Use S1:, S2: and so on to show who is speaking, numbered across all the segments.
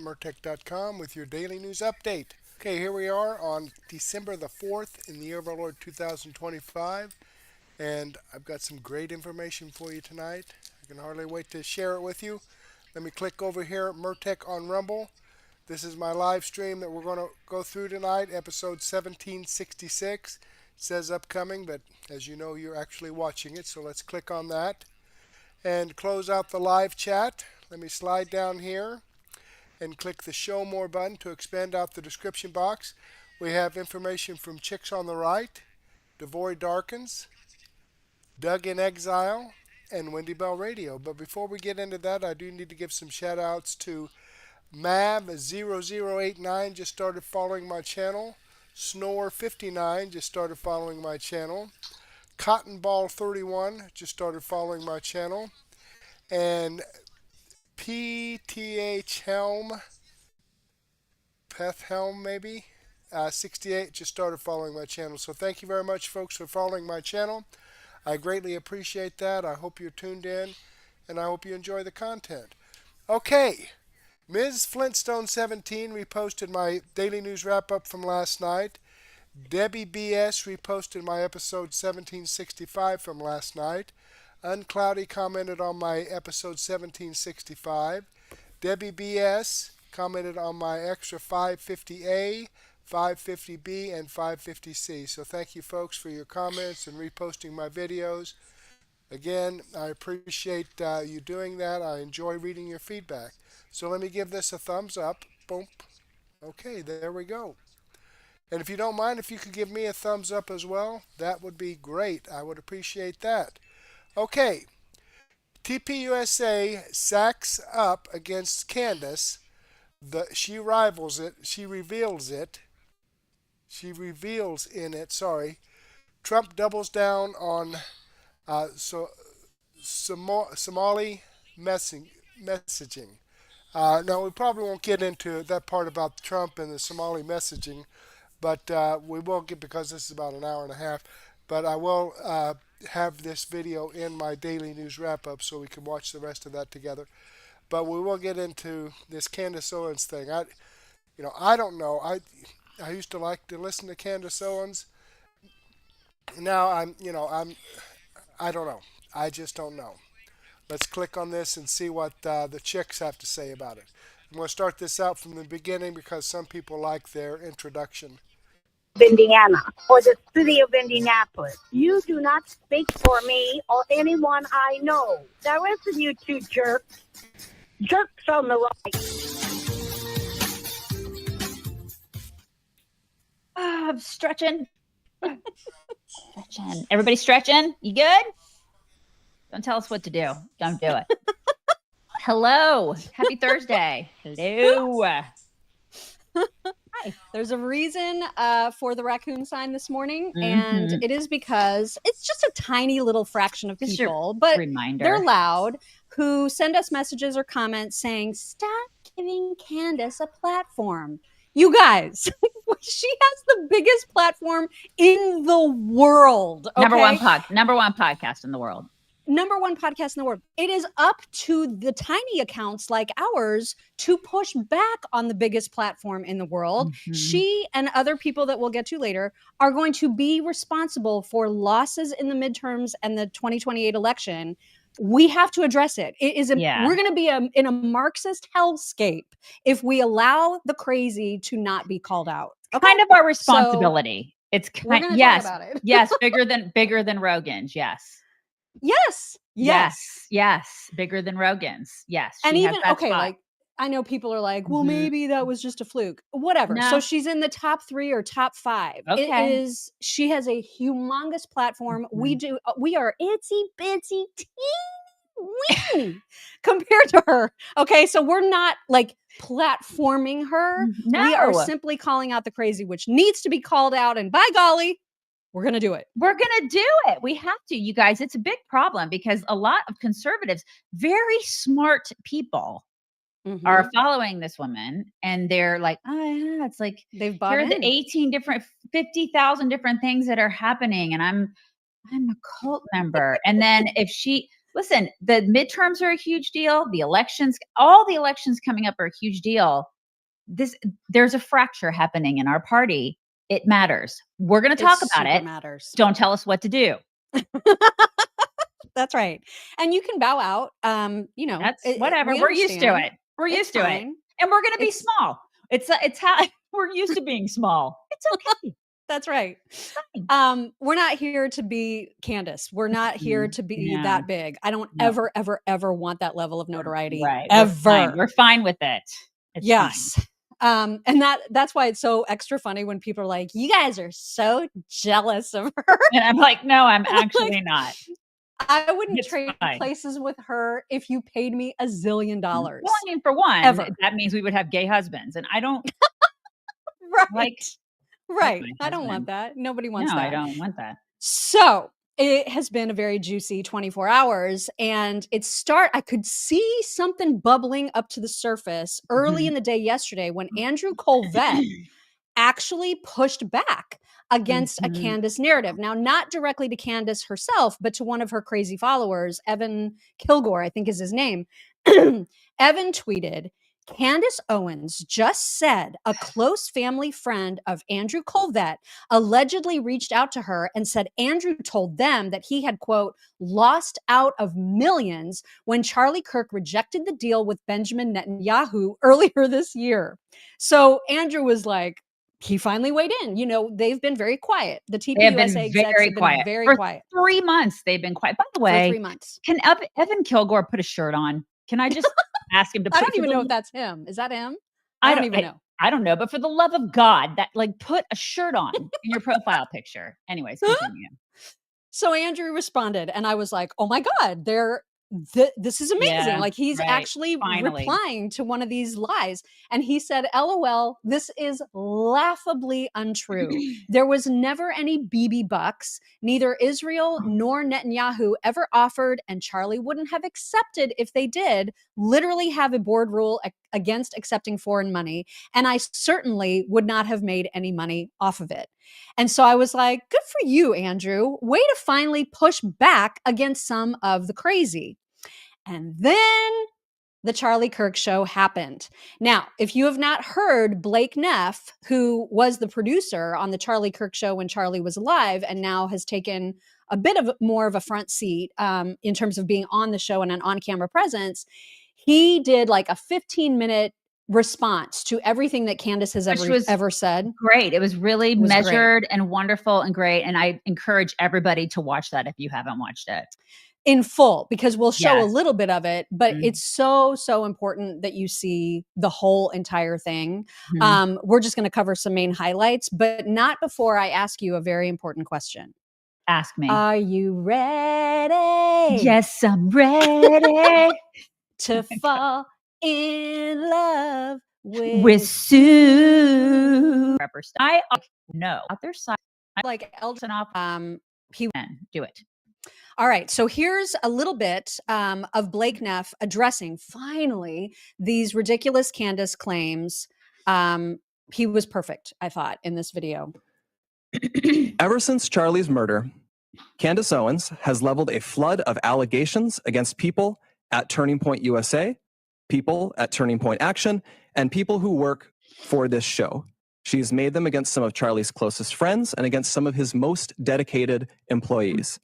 S1: murtech.com with your daily news update. Okay, here we are on December the 4th in the year of our Lord 2025, and I've got some great information for you tonight. I can hardly wait to share it with you. Let me click over here at Murtech on Rumble. This is my live stream that we're going to go through tonight, episode 1766. It says upcoming, but as you know, you're actually watching it, so let's click on that and close out the live chat. Let me slide down here and click the Show More button to expand out the description box. We have information from Chicks on the Right, Devory Darkins, Doug in Exile, and Wendy Bell Radio. But before we get into that, I do need to give some shout outs to Mav0089 just started following my channel. Snore59 just started following my channel. Cottonball31 just started following my channel. And PTH Helm, Peth Helm maybe, 68 just started following my channel. So thank you very much, folks, for following my channel. I greatly appreciate that. I hope you're tuned in, and I hope you enjoy the content. Okay, Ms. Flintstone17 reposted my daily news wrap-up from last night. Debbie BS reposted my episode 1765 from last night. Uncloudy commented on my episode 1765. Debbie BS commented on my extra 550A, 550B, and 550C. So thank you, folks, for your comments and reposting my videos. Again, I appreciate you doing that. I enjoy reading your feedback. So let me give this a thumbs up. Boom. Okay, there we go. And if you don't mind, if you could give me a thumbs up as well, that would be great. I would appreciate that. Okay, TPUSA sacks up against Candace. She rivals it. She reveals it. She reveals in it. Sorry. Trump doubles down on Somali messaging. Now, we probably won't get into that part about Trump and the Somali messaging, but we will get, because this is about an hour and a half. But I will have this video in my daily news wrap-up so we can watch the rest of that together. But we will get into this Candace Owens thing. I don't know. I used to like to listen to Candace Owens. Now I don't know. I just don't know. Let's click on this and see what the chicks have to say about it. I'm going to start this out from the beginning because some people like their introduction.
S2: Indiana or the city of Indianapolis. You do not speak for me or anyone I know. There isn't you two jerks. Jerks on the right.
S3: I'm stretching. Stretching. Everybody stretching? You good? Don't tell us what to do. Don't do it. Hello. Happy Thursday. Hello.
S4: Hi. There's a reason for the raccoon sign this morning, and it is because it's just a tiny little fraction of people, but
S3: reminder.
S4: They're loud, who send us messages or comments saying, stop giving Candace a platform. You guys, she has the biggest platform in the world. Okay?
S3: Number one podcast in the world.
S4: Number one podcast in the world. It is up to the tiny accounts like ours to push back on the biggest platform in the world. She and other people that we'll get to later are going to be responsible for losses in the midterms and the 2028 election. We have to address it. It is we're going to be in a Marxist hellscape if we allow the crazy to not be called out.
S3: Okay? Kind of our responsibility. So it's kind
S4: of talk about it.
S3: Yes, bigger than Rogan's. Yes.
S4: Yes.
S3: Bigger than Rogan's. Yes.
S4: And even, okay, spot. Like, I know people are like, well, maybe that was just a fluke. Whatever. No. So she's in the top 3 or top 5.
S3: Okay.
S4: She has a humongous platform. We are itsy bitsy teeny compared to her. Okay. So we're not like platforming her.
S3: No.
S4: We are simply calling out the crazy, which needs to be called out. And by golly, we're going to do it.
S3: We're going to do it. We have to, you guys. It's a big problem because a lot of conservatives, very smart people, are following this woman, and they're like, oh yeah, it's like
S4: they've bought
S3: here are the 50,000 different things that are happening, and I'm a cult member. And then if listen, the midterms are a huge deal. The elections, all the elections coming up are a huge deal. there's a fracture happening in our party. It matters. We're going to talk about it.
S4: Matters.
S3: Don't tell us what to do.
S4: That's right. And you can bow out.
S3: That's whatever. We're used to it. We're used to it. And we're going to be small. It's how we're used to being small. It's okay.
S4: That's right. We're not here to be Candace. We're not here to be that big. I don't ever, ever, ever want that level of notoriety.
S3: Right.
S4: Ever.
S3: We're fine with it. It's
S4: yes. Fine. And that's why it's so extra funny when people are like, you guys are so jealous of her.
S3: And I'm like, no, I'm actually not.
S4: I wouldn't trade places with her if you paid me $1 zillion.
S3: Well, I mean, for one, that means we would have gay husbands, and I don't.
S4: Right. I don't want that. Nobody wants that.
S3: No, I don't want that.
S4: So it has been a very juicy 24 hours, and I could see something bubbling up to the surface early in the day yesterday when Andrew Colvett actually pushed back against a Candace narrative. Now, not directly to Candace herself, but to one of her crazy followers, Evan Kilgore, I think is his name. Evan tweeted, Candace Owens just said a close family friend of Andrew Colvett allegedly reached out to her and said Andrew told them that he had, quote, lost out of millions when Charlie Kirk rejected the deal with Benjamin Netanyahu earlier this year. So Andrew was like, he finally weighed in. They've been very quiet. The TPUSA execs have been very quiet.
S3: 3 months they've been quiet. By the way,
S4: for 3 months.
S3: Can Evan Kilgore put a shirt on? Can I just ask him to put
S4: I don't even know if that's him. Is that him?
S3: I don't even know. I don't know. But for the love of God, put a shirt on in your profile picture. Anyways, continue.
S4: So Andrew responded, and I was like, oh my God, this is amazing.
S3: Yeah,
S4: he's actually replying to one of these lies. And he said, LOL, this is laughably untrue. There was never any BB bucks. Neither Israel nor Netanyahu ever offered, and Charlie wouldn't have accepted if they did, literally have a board rule against accepting foreign money. And I certainly would not have made any money off of it. And so I was like, good for you, Andrew. Way to finally push back against some of the crazy. And then the Charlie Kirk show happened. Now, if you have not heard Blake Neff, who was the producer on the Charlie Kirk show when Charlie was alive and now has taken a bit of more of a front seat in terms of being on the show and an on-camera presence, he did like a 15-minute response to everything that Candace has ever said.
S3: Great. It was really measured and wonderful and great. And I encourage everybody to watch that if you haven't watched it.
S4: In full, because we'll show a little bit of it, but it's so important that you see the whole entire thing. We're just going to cover some main highlights, but not before I ask you a very important question.
S3: Ask me.
S4: Are you ready?
S3: Yes, I'm ready
S4: to fall in love
S3: with Sue. I know out their side,
S4: like Elton off.
S3: He can do it.
S4: All right, so here's a little bit of Blake Neff addressing finally these ridiculous Candace claims. He was perfect, I thought, in this video.
S5: Ever since Charlie's murder, Candace Owens has leveled a flood of allegations against people at Turning Point USA, people at Turning Point Action, and people who work for this show. She's made them against some of Charlie's closest friends and against some of his most dedicated employees.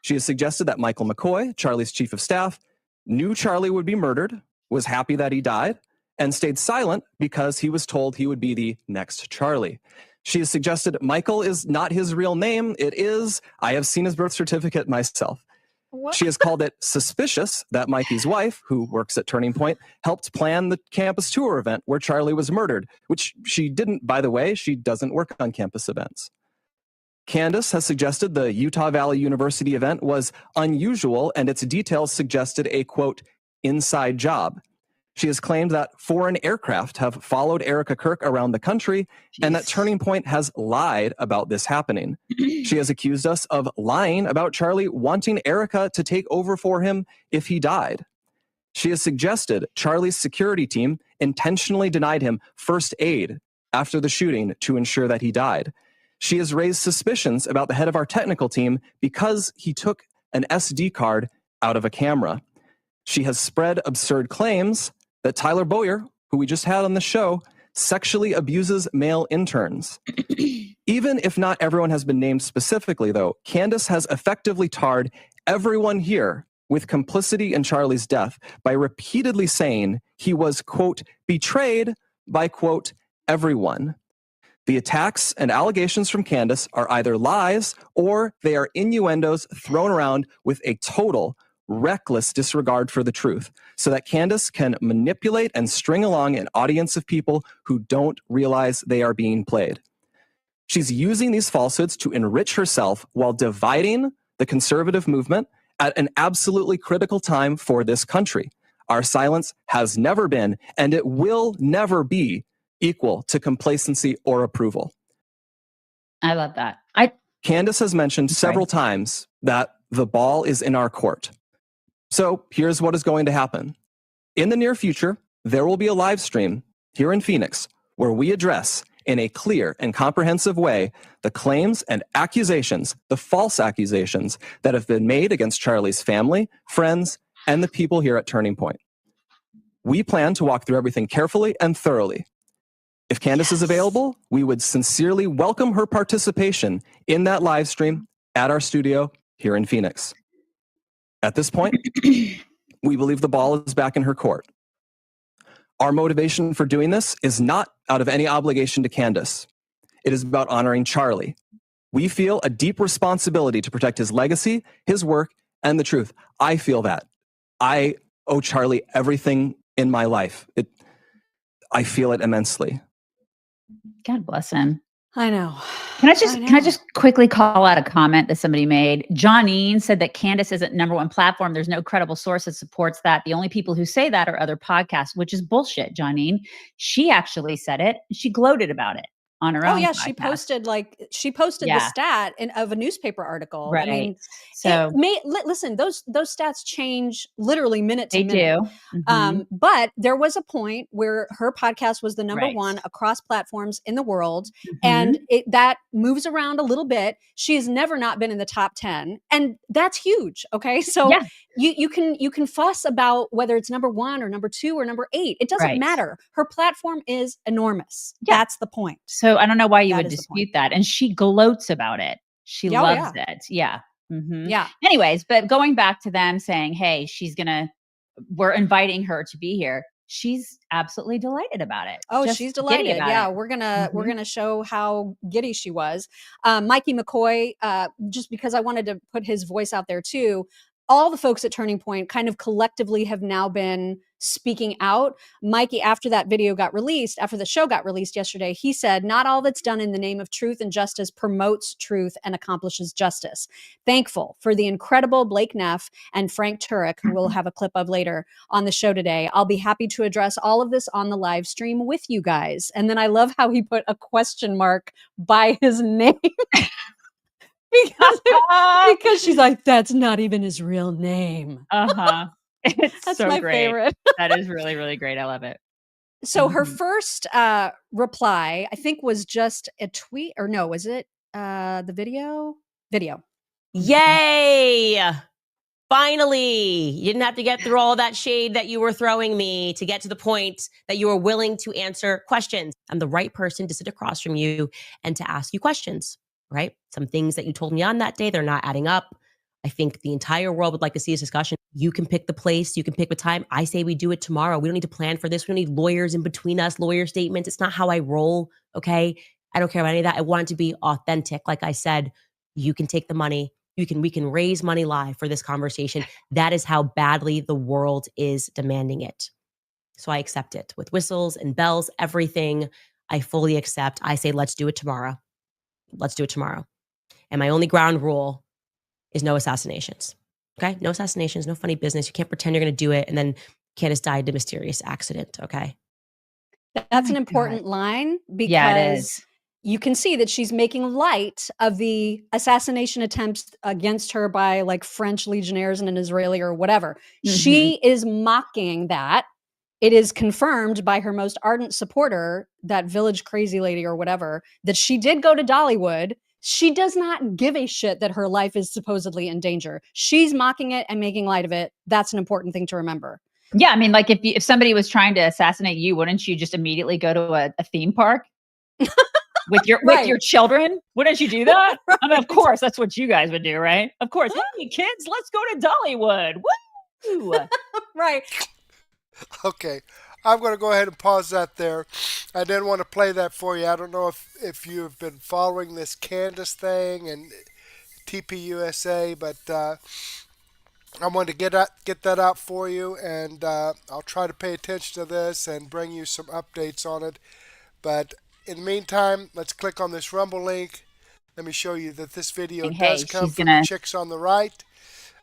S5: She has suggested that Michael McCoy, Charlie's chief of staff, knew Charlie would be murdered, was happy that he died, and stayed silent because he was told he would be the next Charlie. She has suggested Michael is not his real name. It is. I have seen his birth certificate myself. What? She has called it suspicious that Mikey's wife, who works at Turning Point, helped plan the campus tour event where Charlie was murdered, which she didn't, by the way. She doesn't work on campus events. Candace has suggested the Utah Valley University event was unusual and its details suggested a, quote, inside job. She has claimed that foreign aircraft have followed Erica Kirk around the country and that Turning Point has lied about this happening. She has accused us of lying about Charlie wanting Erica to take over for him if he died. She has suggested Charlie's security team intentionally denied him first aid after the shooting to ensure that he died. She has raised suspicions about the head of our technical team because he took an SD card out of a camera. She has spread absurd claims that Tyler Boyer, who we just had on the show, sexually abuses male interns. Even if not everyone has been named specifically, though, Candace has effectively tarred everyone here with complicity in Charlie's death by repeatedly saying he was, quote, betrayed by, quote, everyone. The attacks and allegations from Candace are either lies or they are innuendos thrown around with a total reckless disregard for the truth so that Candace can manipulate and string along an audience of people who don't realize they are being played. She's using these falsehoods to enrich herself while dividing the conservative movement at an absolutely critical time for this country. Our silence has never been, and it will never be, equal to complacency or approval.
S3: I love that.
S5: Candace has mentioned several times that the ball is in our court. So here's what is going to happen. In the near future, there will be a live stream here in Phoenix where we address in a clear and comprehensive way the claims and accusations, the false accusations that have been made against Charlie's family, friends, and the people here at Turning Point. We plan to walk through everything carefully and thoroughly. If Candace is available, we would sincerely welcome her participation in that live stream at our studio here in Phoenix. At this point, we believe the ball is back in her court. Our motivation for doing this is not out of any obligation to Candace. It is about honoring Charlie. We feel a deep responsibility to protect his legacy, his work, and the truth. I feel that. I owe Charlie everything in my life. I feel it immensely.
S3: God bless him.
S4: I know.
S3: Can I just quickly call out a comment that somebody made? Johnine said that Candace isn't number one platform. There's no credible source that supports that. The only people who say that are other podcasts, which is bullshit, Johnine. She actually said it. She gloated about it on her own.
S4: Oh yeah,
S3: podcast.
S4: she posted the stat of a newspaper article.
S3: Right.
S4: I mean,
S3: so
S4: listen, those stats change literally minute to minute.
S3: They do. Mm-hmm.
S4: But there was a point where her podcast was the number one across platforms in the world, and that moves around a little bit. She has never not been in the top 10, and that's huge. Okay, so you can fuss about whether it's number 1 or number 2 or number 8. It doesn't matter. Her platform is enormous. Yeah. That's the point.
S3: So I don't know why you would dispute that. And she gloats about it. She loves it. Yeah. Mm-hmm. Yeah. Anyways, but going back to them saying, hey, we're inviting her to be here. She's absolutely delighted about it.
S4: Oh, she's delighted. Yeah. We're going to show how giddy she was. Mikey McCoy, just because I wanted to put his voice out there too. All the folks at Turning Point kind of collectively have now been speaking out. Mikey, after that video got released, after the show got released yesterday, he said, not all that's done in the name of truth and justice promotes truth and accomplishes justice. Thankful for the incredible Blake Neff and Frank Turek, who we'll have a clip of later on the show today. I'll be happy to address all of this on the live stream with you guys. And then I love how he put a question mark by his name. because she's like, that's not even his real name.
S3: It's
S4: that's
S3: so
S4: my
S3: great.
S4: favorite.
S3: That is really, really great. I love it.
S4: So her first reply, I think, was just a tweet, or no, was it the video?
S6: Yay! Finally, you didn't have to get through all that shade that you were throwing me to get to the point that you were willing to answer questions. I'm the right person to sit across from you and to ask you questions. Right? Some things that you told me on that day, they're not adding up. I think the entire world would like to see this discussion. You can pick the place, you can pick the time. I say we do it tomorrow. We don't need to plan for this. We don't need lawyers in between us, lawyer statements. It's not how I roll, okay? I don't care about any of that. I want it to be authentic. Like I said, you can take the money. We can raise money live for this conversation. That is how badly the world is demanding it. So I accept it with whistles and bells, everything. I fully accept. I say, let's do it tomorrow. Let's do it tomorrow. And my only ground rule is no assassinations. Okay? No assassinations, no funny business. You can't pretend you're going to do it and then Candace died in a mysterious accident. Okay?
S4: That's an important line because you can see that she's making light of the assassination attempts against her by like French legionnaires and an Israeli or whatever. She is mocking that. It is confirmed by her most ardent supporter, that village crazy lady or whatever, that she did go to Dollywood. She does not give a shit that her life is supposedly in danger. She's mocking it and making light of it. That's an important thing to remember.
S3: Yeah, I mean, like if somebody was trying to assassinate you, wouldn't you just immediately go to a theme park with your children? Wouldn't you do that? I mean, of course, that's what you guys would do, right? Of course. Hey, kids, let's go to Dollywood. Woo!
S4: Right.
S1: Okay, I'm going to go ahead and pause that there. I didn't want to play that for you. I don't know if you've been following this Candace thing and TPUSA, but I wanted to get that out for you, and I'll try to pay attention to this and bring you some updates on it. But in the meantime, let's click on this Rumble link. Let me show you that this video does come from the chicks on the right.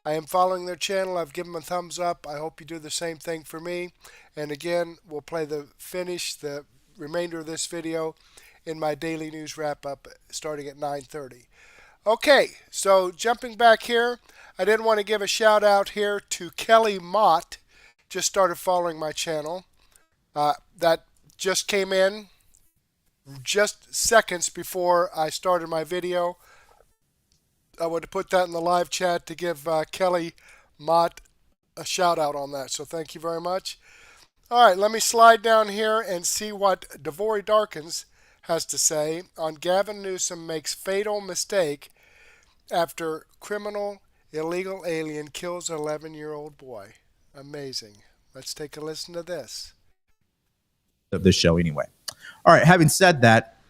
S1: I am following their channel. I've given them a thumbs up. I hope you do the same thing for me. And again, we'll play the remainder of this video in my daily news wrap-up starting at 9:30. Okay, so jumping back here, I did want to give a shout out here to Kelly Mott. Just started following my channel. That just came in just seconds before I started my video. I want to put that in the live chat to give Kelly Mott a shout out on that. So thank you very much. All right, let me slide down here and see what Devory Darkins has to say on Gavin Newsom makes fatal mistake after criminal illegal alien kills 11-year-old boy. Amazing. Let's take a listen to this.
S7: Of this show anyway. All right, having said that,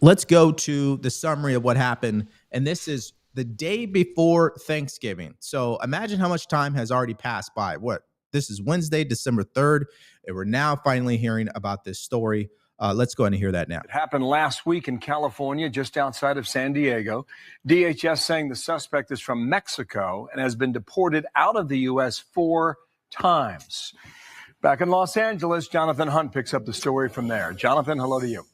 S7: let's go to the summary of what happened. And this is the day before Thanksgiving. So imagine how much time has already passed by. This is Wednesday, December 3rd, and we're now finally hearing about this story. Let's go ahead and hear that now.
S8: It happened last week in California, just outside of San Diego. DHS saying the suspect is from Mexico and has been deported out of the U.S. 4 times. Back in Los Angeles, Jonathan Hunt picks up the story from there. Jonathan, hello to you.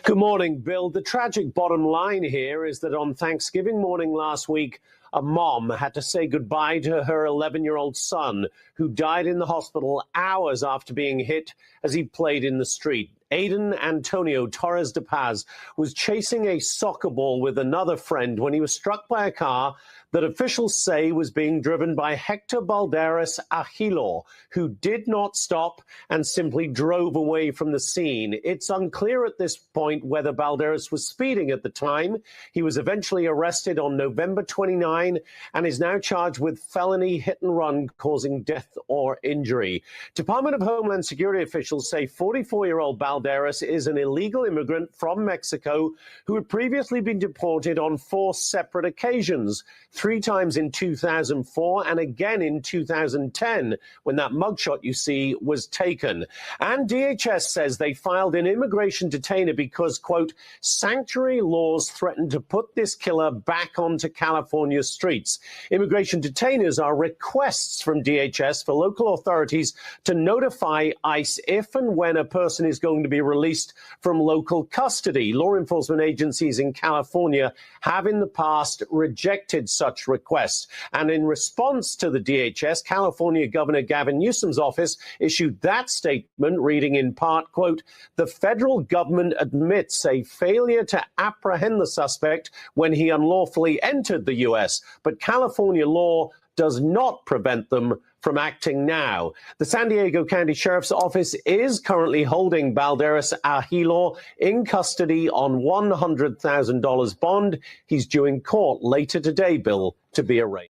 S9: Good morning, Bill. The tragic bottom line here is that on Thanksgiving morning last week, a mom had to say goodbye to her 11-year-old son, who died in the hospital hours after being hit as he played in the street. Aiden Antonio Torres de Paz was chasing a soccer ball with another friend when he was struck by a car that officials say was being driven by Hector Balderas Agilor, who did not stop and simply drove away from the scene. It's unclear at this point whether Balderas was speeding at the time. He was eventually arrested on November 29 and is now charged with felony hit and run causing death or injury. Department of Homeland Security officials say 44-year-old Balderas is an illegal immigrant from Mexico who had previously been deported on 4 separate occasions. 3 times in 2004 and again in 2010 when that mugshot you see was taken. And DHS says they filed an immigration detainer because, quote, sanctuary laws threaten to put this killer back onto California streets. Immigration detainers are requests from DHS for local authorities to notify ICE if and when a person is going to be released from local custody. Law enforcement agencies in California have in the past rejected such requests. And in response to the DHS, California Governor Gavin Newsom's office issued that statement, reading in part, quote, the federal government admits a failure to apprehend the suspect when he unlawfully entered the U.S., but California law does not prevent them from acting now. The San Diego County Sheriff's Office is currently holding Balderas Agilor in custody on $100,000 bond. He's due in court later today, Bill, to be arraigned.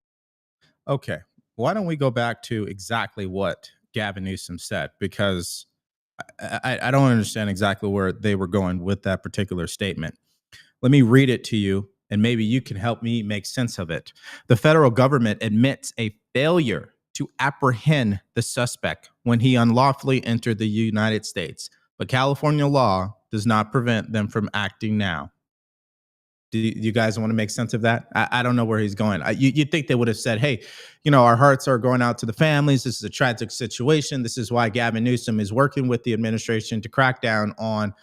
S7: Okay, why don't we go back to exactly what Gavin Newsom said? Because I don't understand exactly where they were going with that particular statement. Let me read it to you, and maybe you can help me make sense of it. The federal government admits a failure to apprehend the suspect when he unlawfully entered the United States, but California law does not prevent them from acting now. Do you guys want to make sense of that? I don't know where he's going. You'd think they would have said, hey, our hearts are going out to the families. This is a tragic situation. This is why Gavin Newsom is working with the administration to crack down on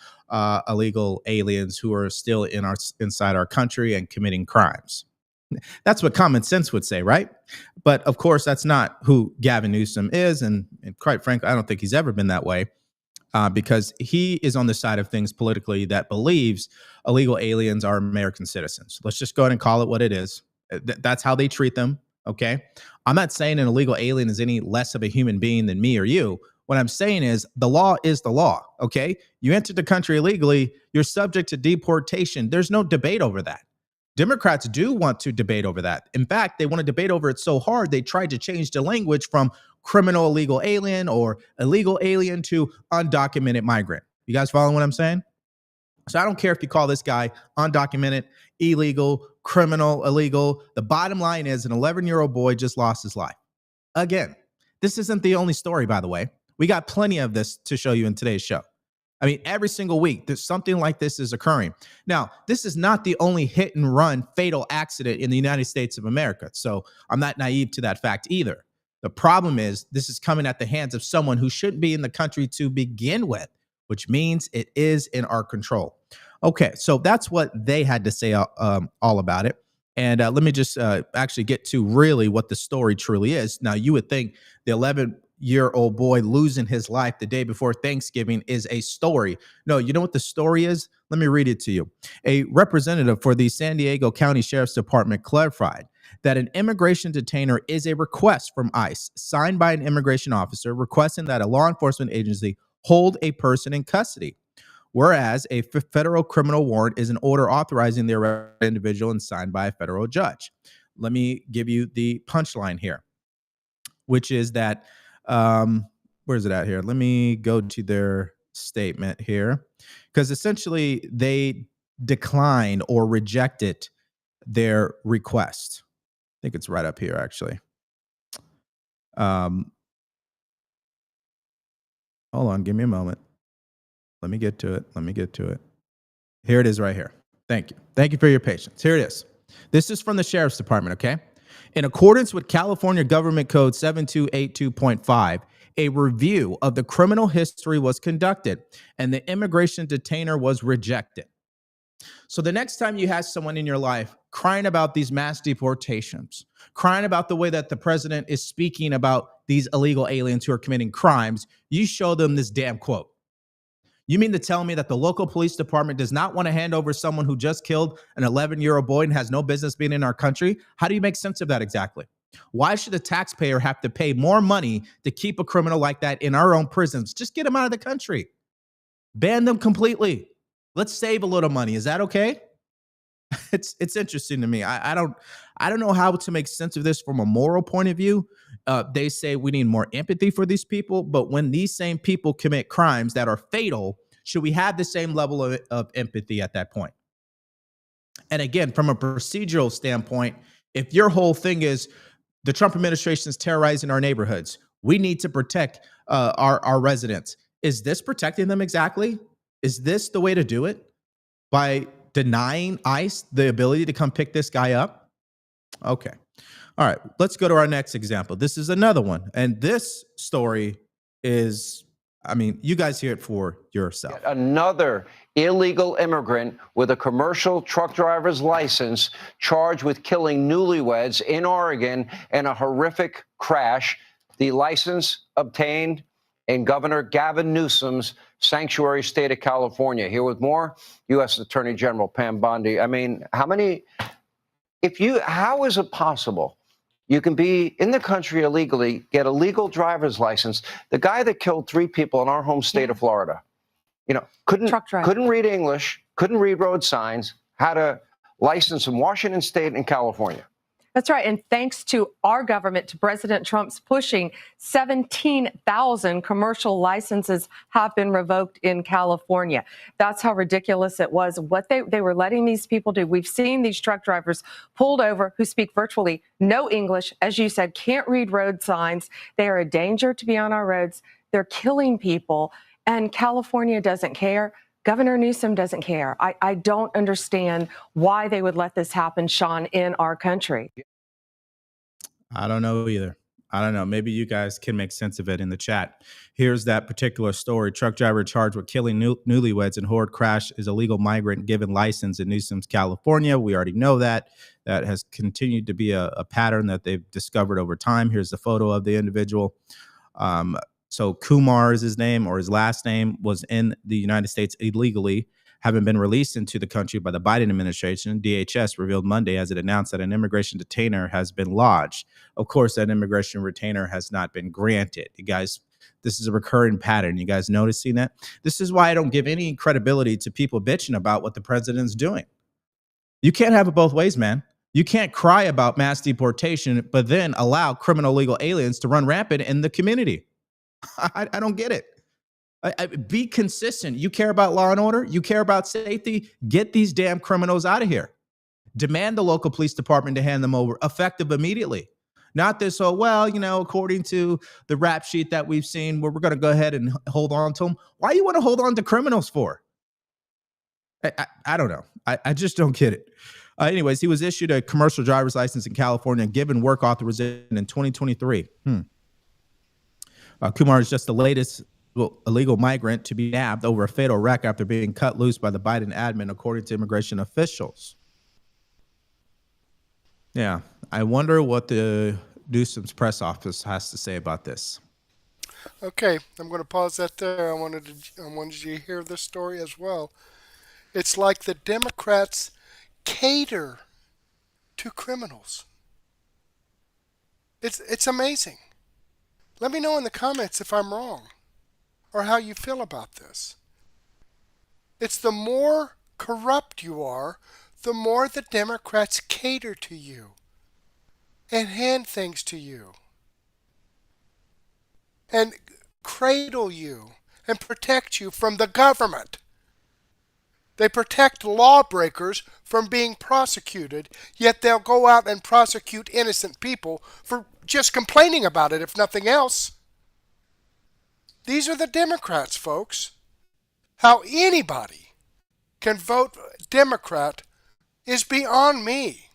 S7: illegal aliens who are still inside our country and committing crimes. That's what common sense would say, right? But of course, that's not who Gavin Newsom is. And quite frankly, I don't think he's ever been that way because he is on the side of things politically that believes illegal aliens are American citizens. Let's just go ahead and call it what it is. That's how they treat them. Okay. I'm not saying an illegal alien is any less of a human being than me or you. What I'm saying is the law is the law, okay? You entered the country illegally, you're subject to deportation. There's no debate over that. Democrats do want to debate over that. In fact, they want to debate over it so hard, they tried to change the language from criminal illegal alien or illegal alien to undocumented migrant. You guys following what I'm saying? So I don't care if you call this guy undocumented, illegal, criminal, illegal. The bottom line is an 11-year-old boy just lost his life. Again, this isn't the only story, by the way. We got plenty of this to show you in today's show. I mean, every single week, there's something like this is occurring. Now, this is not the only hit and run fatal accident in the United States of America. So I'm not naive to that fact either. The problem is this is coming at the hands of someone who shouldn't be in the country to begin with, which means it is in our control. Okay, so that's what they had to say all about it. And let me just actually get to really what the story truly is. Now, you would think the 11-year-old boy losing his life the day before Thanksgiving is a story. No, you know what the story is? Let me read it to you. A representative for the San Diego County Sheriff's Department clarified that an immigration detainer is a request from ICE signed by an immigration officer requesting that a law enforcement agency hold a person in custody, whereas a federal criminal warrant is an order authorizing the arrest of an individual and signed by a federal judge. Let me give you the punchline here, which is that, where is it at here? Let me go to their statement here, because essentially they declined or rejected their request. I think it's right up here, actually. Hold on, give me a moment. Let me get to it. Here it is right here. Thank you. Thank you for your patience. Here it is. This is from the Sheriff's Department, okay? In accordance with California Government Code 7282.5, a review of the criminal history was conducted and the immigration detainer was rejected. So the next time you have someone in your life crying about these mass deportations, crying about the way that the president is speaking about these illegal aliens who are committing crimes, you show them this damn quote. You mean to tell me that the local police department does not want to hand over someone who just killed an 11-year-old boy and has no business being in our country? How do you make sense of that exactly? Why should the taxpayer have to pay more money to keep a criminal like that in our own prisons? Just get them out of the country. Ban them completely. Let's save a little money. Is that okay? It's interesting to me. I don't know how to make sense of this from a moral point of view. They say we need more empathy for these people, but when these same people commit crimes that are fatal, should we have the same level of empathy at that point? And again, from a procedural standpoint, if your whole thing is the Trump administration is terrorizing our neighborhoods, we need to protect our residents. Is this protecting them exactly? Is this the way to do it? By denying ICE the ability to come pick this guy up? Okay. All right. Let's go to our next example. This is another one. And this story is, I mean, you guys hear it for yourself.
S10: Another illegal immigrant with a commercial truck driver's license charged with killing newlyweds in Oregon in a horrific crash. The license obtained in Governor Gavin Newsom's sanctuary state of California. Here with more, U.S. Attorney General Pam Bondi. I mean, how is it possible you can be in the country illegally, get a legal driver's license? The guy that killed 3 people in our home state of Florida, couldn't read English, couldn't read road signs, had a license in Washington State and California.
S11: That's right. And thanks to our government, to President Trump's pushing, 17,000 commercial licenses have been revoked in California. That's how ridiculous it was. What they were letting these people do. We've seen these truck drivers pulled over who speak virtually no English, as you said, can't read road signs. They are a danger to be on our roads. They're killing people. And California doesn't care. Governor Newsom doesn't care. I don't understand why they would let this happen, Sean, in our country.
S7: I don't know either. I don't know. Maybe you guys can make sense of it in the chat. Here's that particular story. Truck driver charged with killing newlyweds in Horde crash is a legal migrant given license in Newsom's California. We already know that. That has continued to be a pattern that they've discovered over time. Here's the photo of the individual. So Kumar is his name, or his last name, was in the United States illegally having been released into the country by the Biden administration. DHS revealed Monday as it announced that an immigration detainer has been lodged. Of course, that immigration retainer has not been granted. You guys, this is a recurring pattern. You guys noticing that? This is why I don't give any credibility to people bitching about what the president's doing. You can't have it both ways, man. You can't cry about mass deportation, but then allow criminal illegal aliens to run rampant in the community. I don't get it. Be consistent. You care about law and order. You care about safety. Get these damn criminals out of here. Demand the local police department to hand them over, effective immediately. Not this, oh, well, you know, according to the rap sheet that we've seen, we're going to go ahead and hold on to them. Why do you want to hold on to criminals for? I don't know. I just don't get it. Anyways, he was issued a commercial driver's license in California and given work authorization in 2023. Kumar is just the latest illegal migrant to be nabbed over a fatal wreck after being cut loose by the Biden admin, according to immigration officials. Yeah, I wonder what the Newsom's press office has to say about this.
S1: Okay, I'm going to pause that there. I wanted you to hear this story as well. It's like the Democrats cater to criminals. It's amazing. Let me know in the comments if I'm wrong or how you feel about this. It's the more corrupt you are, the more the Democrats cater to you and hand things to you and cradle you and protect you from the government. They protect lawbreakers from being prosecuted, yet they'll go out and prosecute innocent people for just complaining about it, if nothing else. These are the Democrats, folks. How anybody can vote Democrat is beyond me.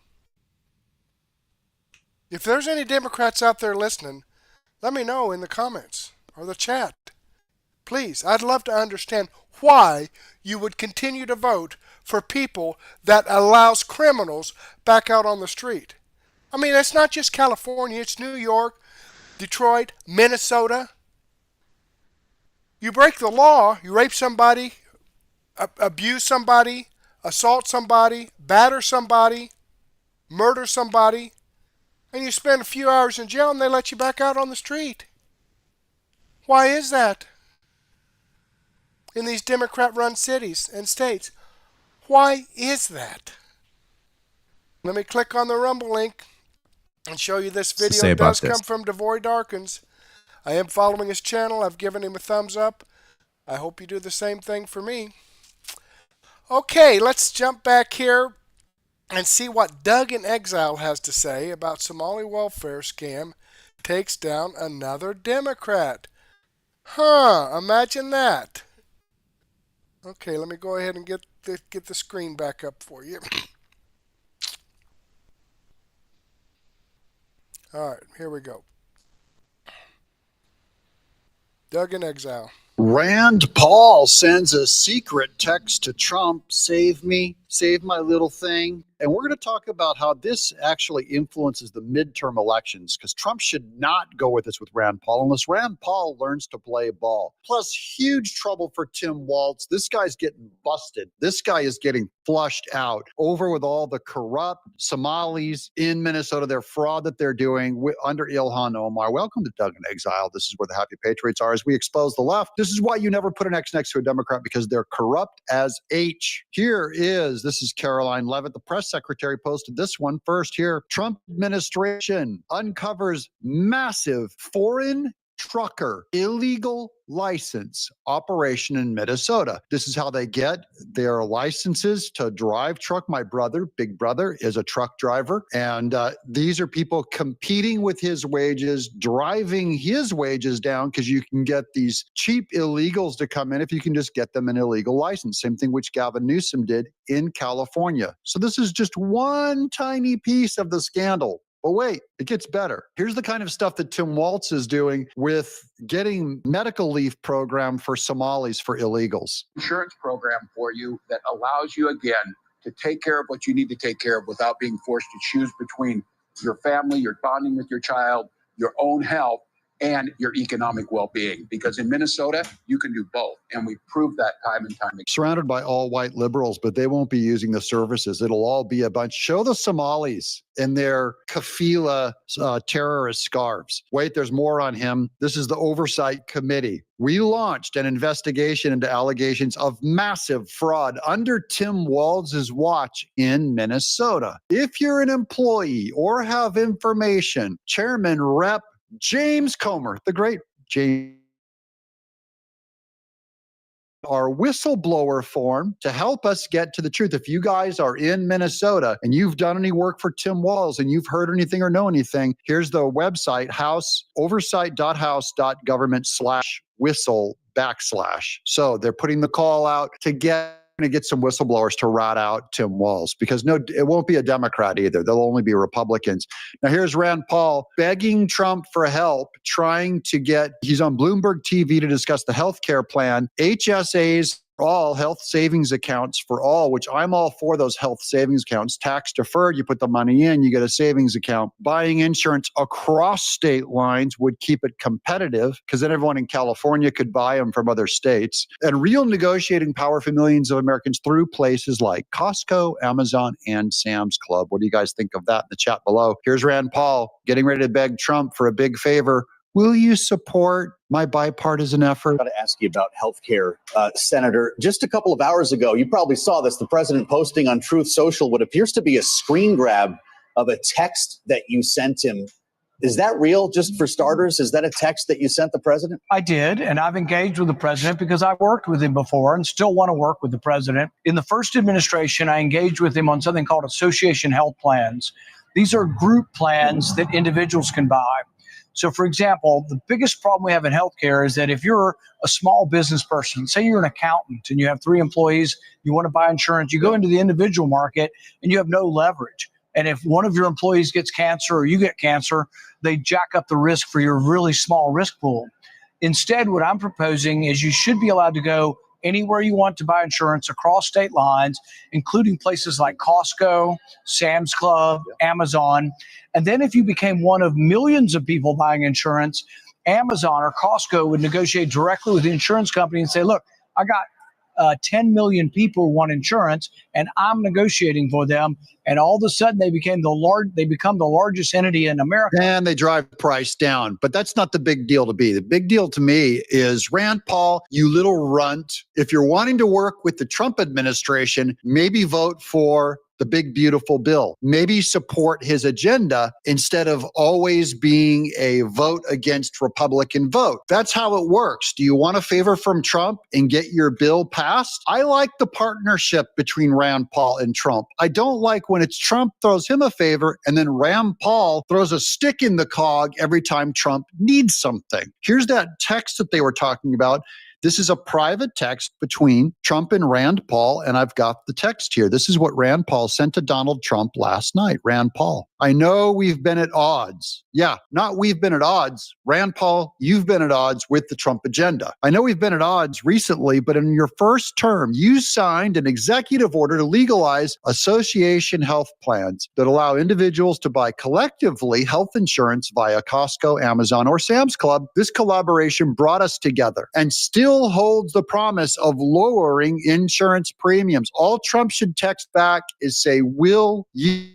S1: If there's any Democrats out there listening, let me know in the comments or the chat. Please, I'd love to understand why you would continue to vote for people that allows criminals back out on the street. I mean, it's not just California, it's New York, Detroit, Minnesota. You break the law, you rape somebody, abuse somebody, assault somebody, batter somebody, murder somebody, and you spend a few hours in jail and they let you back out on the street. Why is that? In these Democrat-run cities and states. Why is that? Let me click on the Rumble link and show you this video. It does come from Devory Darkins. I am following his channel. I've given him a thumbs up. I hope you do the same thing for me. Okay, let's jump back here and see what Doug in Exile has to say about Somali welfare scam takes down another Democrat. Imagine that. Okay, let me go ahead and get the screen back up for you. All right, here we go. Doug in Exile.
S12: Rand Paul sends a secret text to Trump, save me, save my little thing. And we're going to talk about how this actually influences the midterm elections, because Trump should not go with this with Rand Paul unless Rand Paul learns to play ball. Plus, huge trouble for Tim Walz. This guy's getting busted. This guy is getting flushed out over with all the corrupt Somalis in Minnesota, their fraud that they're doing under Ilhan Omar. Welcome to Doug in Exile. This is where the happy patriots are as we expose the left. This is why you never put an X next to a Democrat, because they're corrupt as H. This is Caroline Levitt, the press secretary, posted this one first here. Trump administration uncovers massive foreign trucker illegal license operation in Minnesota. This is how they get their licenses to drive truck. My brother, big brother, is a truck driver. And these are people competing with his wages, driving his wages down, because you can get these cheap illegals to come in if you can just get them an illegal license. Same thing which Gavin Newsom did in California. So this is just one tiny piece of the scandal. But wait, it gets better. Here's the kind of stuff that Tim Walz is doing with getting medical leave program for Somalis, for illegals.
S13: Insurance program for you that allows you, again, to take care of what you need to take care of without being forced to choose between your family, your bonding with your child, your own health, and your economic well-being. Because in Minnesota, you can do both. And we proved that time and time again.
S12: Surrounded by all white liberals, but they won't be using the services. It'll all be a bunch. Show the Somalis in their kafila terrorist scarves. Wait, there's more on him. This is the Oversight Committee. We launched an investigation into allegations of massive fraud under Tim Walz's watch in Minnesota. If you're an employee or have information, Chairman Rep. James Comer, the great James, our whistleblower form to help us get to the truth. If you guys are in Minnesota and you've done any work for Tim Walz and you've heard anything or know anything, here's the website, oversight.house.government/whistle/. So they're putting the call out to get some whistleblowers to rat out Tim Walz, because no, it won't be a Democrat either. They'll only be Republicans. Now here's Rand Paul begging Trump for help, he's on Bloomberg TV to discuss the health care plan, HSAs, all health savings accounts for all, which I'm all for those health savings accounts. Tax deferred, you put the money in, you get a savings account. Buying insurance across state lines would keep it competitive, because then everyone in California could buy them from other states. And real negotiating power for millions of Americans through places like Costco, Amazon, and Sam's Club. What do you guys think of that in the chat below? Here's Rand Paul getting ready to beg Trump for a big favor. Will you support my bipartisan effort?
S14: I got to ask you about healthcare, Senator. Just a couple of hours ago, you probably saw this, the president posting on Truth Social what appears to be a screen grab of a text that you sent him. Is that real? Just for starters, is that a text that you sent the president?
S15: I did, and I've engaged with the president because I've worked with him before and still want to work with the president. In the first administration, I engaged with him on something called association health plans. These are group plans that individuals can buy. So, for example, the biggest problem we have in healthcare is that if you're a small business person, say you're an accountant and you have 3 employees, you want to buy insurance, you go into the individual market and you have no leverage. And if one of your employees gets cancer or you get cancer, they jack up the risk for your really small risk pool. Instead, what I'm proposing is you should be allowed to go anywhere you want to buy insurance across state lines, including places like Costco, Sam's Club, Amazon. And then if you became one of millions of people buying insurance, Amazon or Costco would negotiate directly with the insurance company and say, look, I got 10 million people who want insurance, and I'm negotiating for them. And all of a sudden, they become the largest entity in America.
S12: And they drive the price down. But that's not the big deal to me. The big deal to me is, Rand Paul, you little runt, if you're wanting to work with the Trump administration, maybe vote for the big, beautiful bill. Maybe support his agenda instead of always being a vote against Republican vote. That's how it works. Do you want a favor from Trump and get your bill passed? I like the partnership between Rand Paul and Trump. I don't like when it's Trump throws him a favor and then Rand Paul throws a stick in the cog every time Trump needs something. Here's that text that they were talking about. This is a private text between Trump and Rand Paul, and I've got the text here. This is what Rand Paul sent to Donald Trump last night. Rand Paul, I know we've been at odds. Yeah, not we've been at odds. Rand Paul, you've been at odds with the Trump agenda. I know we've been at odds recently, but in your first term, you signed an executive order to legalize association health plans that allow individuals to buy collectively health insurance via Costco, Amazon, or Sam's Club. This collaboration brought us together and still holds the promise of lowering insurance premiums. All Trump should text back is say, will you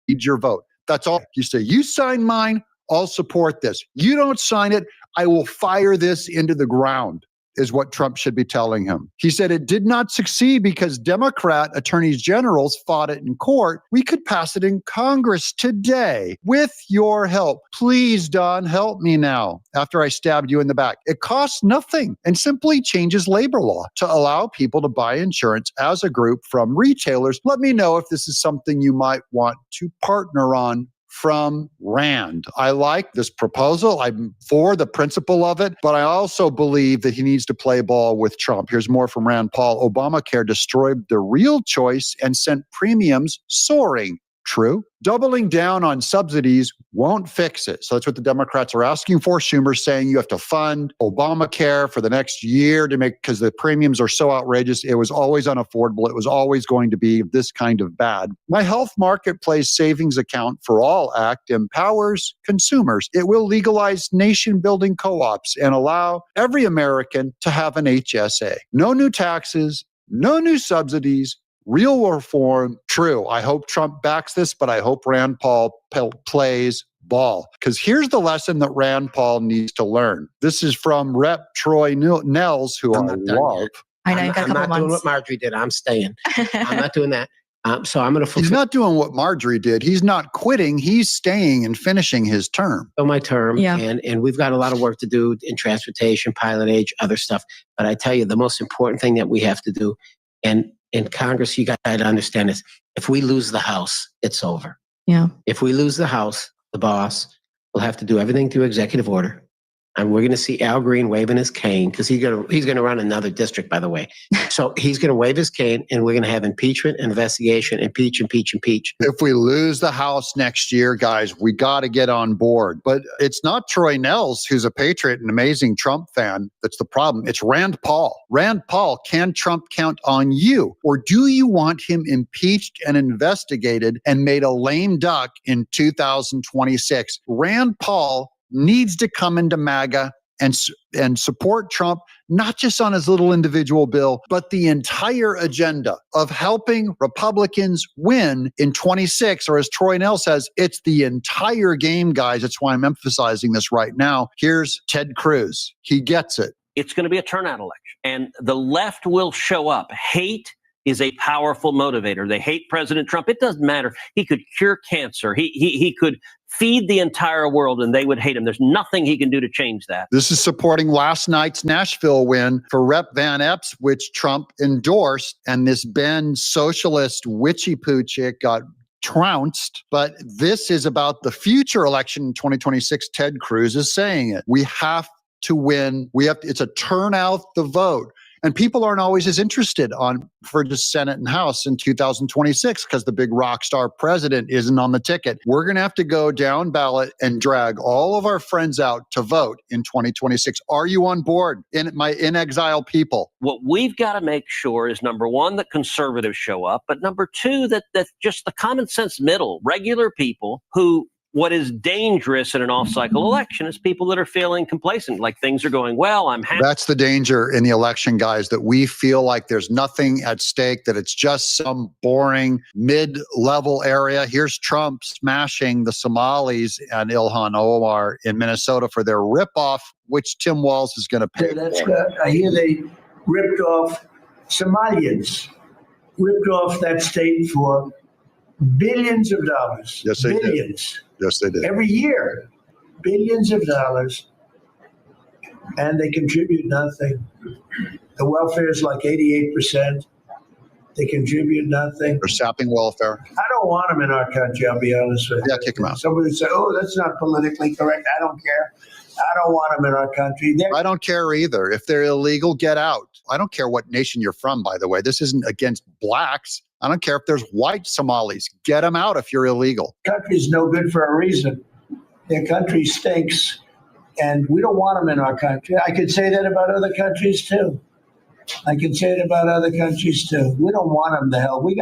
S12: need your vote? That's all. You say, you sign mine, I'll support this. You don't sign it, I will fire this into the ground, is what Trump should be telling him. He said it did not succeed because Democrat attorneys generals fought it in court. We could pass it in Congress today with your help. Please, Don, help me now after I stabbed you in the back. It costs nothing and simply changes labor law to allow people to buy insurance as a group from retailers. Let me know if this is something you might want to partner on from Rand. I like this proposal. I'm for the principle of it, but I also believe that he needs to play ball with Trump. Here's more from Rand Paul. Obamacare destroyed the real choice and sent premiums soaring. True. Doubling down on subsidies won't fix it. So that's what the Democrats are asking for. Schumer's saying you have to fund Obamacare for the next year to make, because the premiums are so outrageous. It was always unaffordable. It was always going to be this kind of bad. My Health Marketplace Savings Account for All Act empowers consumers. It will legalize nation-building co-ops and allow every American to have an HSA. No new taxes, no new subsidies, real reform. True. I hope Trump backs this, but I hope Rand Paul plays ball. Because here's the lesson that Rand Paul needs to learn. This is from Rep. Troy Nels, who I love.
S16: I know, I'm not doing what Marjorie did. I'm staying. I'm not doing that. So I'm going to.
S12: He's not doing what Marjorie did. He's not quitting. He's staying and finishing his term.
S16: So my term, and we've got a lot of work to do in transportation, pilot age, other stuff. But I tell you, the most important thing that we have to do, and in Congress, you got to understand this: if we lose the House, it's over.
S11: Yeah.
S16: If we lose the House, the boss will have to do everything through executive order. And we're going to see Al Green waving his cane, because he's going to run another district, by the way. So he's going to wave his cane, and we're going to have impeachment, investigation, impeach.
S12: If we lose the House next year, guys, we got to get on board. But it's not Troy Nels, who's a patriot and amazing Trump fan, that's the problem. It's Rand Paul. Rand Paul, can Trump count on you? Or do you want him impeached and investigated and made a lame duck in 2026? Rand Paul needs to come into MAGA and support Trump, not just on his little individual bill, but the entire agenda of helping Republicans win in 26. Or as Troy Nell says, it's the entire game, guys. That's why I'm emphasizing this right now. Here's Ted Cruz. He gets it.
S17: It's going to be a turnout election, and the left will show up. Hate is a powerful motivator. They hate President Trump. It doesn't matter. He could cure cancer. He could feed the entire world, and they would hate him. There's nothing he can do to change that.
S12: This is supporting last night's Nashville win for Rep. Van Epps, which Trump endorsed, and this Ben socialist witchy poo chick got trounced. But this is about the future election in 2026. Ted Cruz is saying it. We have to win. It's a turn out the vote. And people aren't always as interested for the Senate and House in 2026 because the big rock star president isn't on the ticket. We're going to have to go down ballot and drag all of our friends out to vote in 2026. Are you on board, in exile people?
S17: What we've got to make sure is, number one, that conservatives show up, but number two, that just the common sense middle, regular people who. What is dangerous in an off-cycle election is people that are feeling complacent, like things are going well, I'm happy.
S12: That's the danger in the election, guys, that we feel like there's nothing at stake, that it's just some boring mid-level area. Here's Trump smashing the Somalis and Ilhan Omar in Minnesota for their ripoff, which Tim Walz is going to pay.
S18: I hear they ripped off Somalians, ripped off that state for billions of dollars.
S12: Yes, they
S18: billions.
S12: Did. Yes, they did.
S18: Every year, billions of dollars, and they contribute nothing. The welfare is like 88%. They contribute nothing.
S12: They're sapping welfare.
S18: I don't want them in our country, I'll be honest with you.
S12: Yeah, kick them out.
S18: Somebody would say, oh, that's not politically correct. I don't care. I don't want them in our country.
S12: I don't care either. If they're illegal, get out. I don't care what nation you're from, by the way. This isn't against blacks. I don't care if there's white Somalis. Get them out if you're illegal.
S18: Country's no good for a reason. Their country stinks, and we don't want them in our country. I could say that about other countries, too. We don't want them to hell. We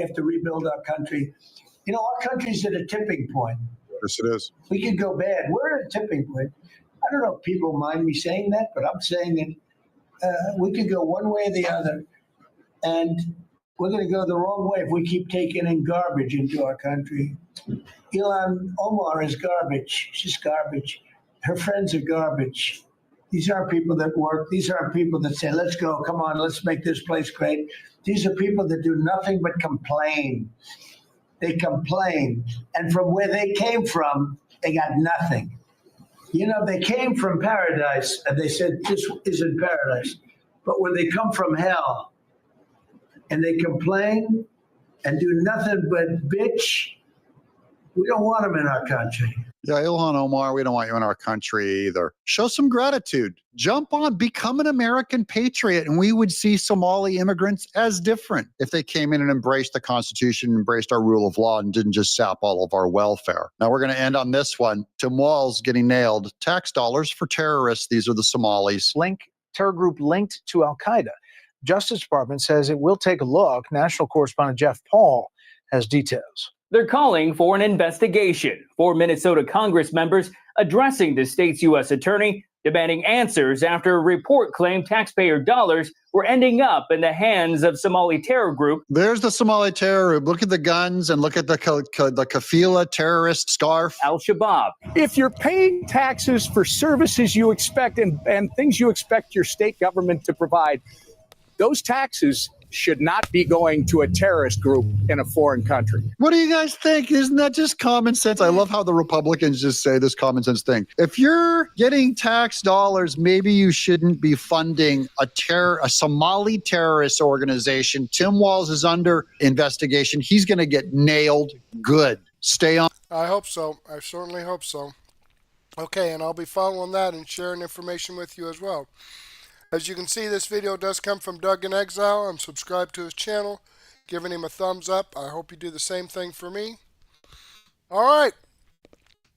S18: have to rebuild our country. You know, our country's at a tipping point.
S12: Yes, it is.
S18: We could go bad. We're at a tipping point. I don't know if people mind me saying that, but I'm saying that we could go one way or the other. And we're going to go the wrong way if we keep taking in garbage into our country. Ilhan Omar is garbage. She's garbage. Her friends are garbage. These aren't people that work. These aren't people that say, let's go, come on, let's make this place great. These are people that do nothing but complain. They complain. And from where they came from, they got nothing. You know, they came from paradise, and they said, this isn't paradise. But when they come from hell, and they complain and do nothing but bitch, we don't want them in our country.
S12: Yeah, Ilhan Omar, we don't want you in our country either. Show some gratitude. Jump on, become an American patriot, and we would see Somali immigrants as different if they came in and embraced the Constitution, embraced our rule of law, and didn't just sap all of our welfare. Now we're going to end on this one. Tim Walz getting nailed. Tax dollars for terrorists. These are the Somalis.
S15: Terror group linked to Al Qaeda. Justice Department says it will take a look. National correspondent Jeff Paul has details.
S19: They're calling for an investigation. 4 Minnesota Congress members addressing the state's U.S. attorney, demanding answers after a report claimed taxpayer dollars were ending up in the hands of Somali terror group.
S12: There's the Somali terror group. Look at the guns and look at the kafila terrorist scarf.
S19: Al-Shabaab.
S15: If you're paying taxes for services you expect and things you expect your state government to provide, those taxes should not be going to a terrorist group in a foreign country.
S12: What do you guys think? Isn't that just common sense? I love how the Republicans just say this common sense thing. If you're getting tax dollars, maybe you shouldn't be funding a Somali terrorist organization. Tim Walz is under investigation. He's going to get nailed good. Stay on.
S1: I hope so. I certainly hope so. Okay, and I'll be following that and sharing information with you as well. As you can see, this video does come from Doug in Exile. I'm subscribed to his channel, giving him a thumbs up. I hope you do the same thing for me. All right,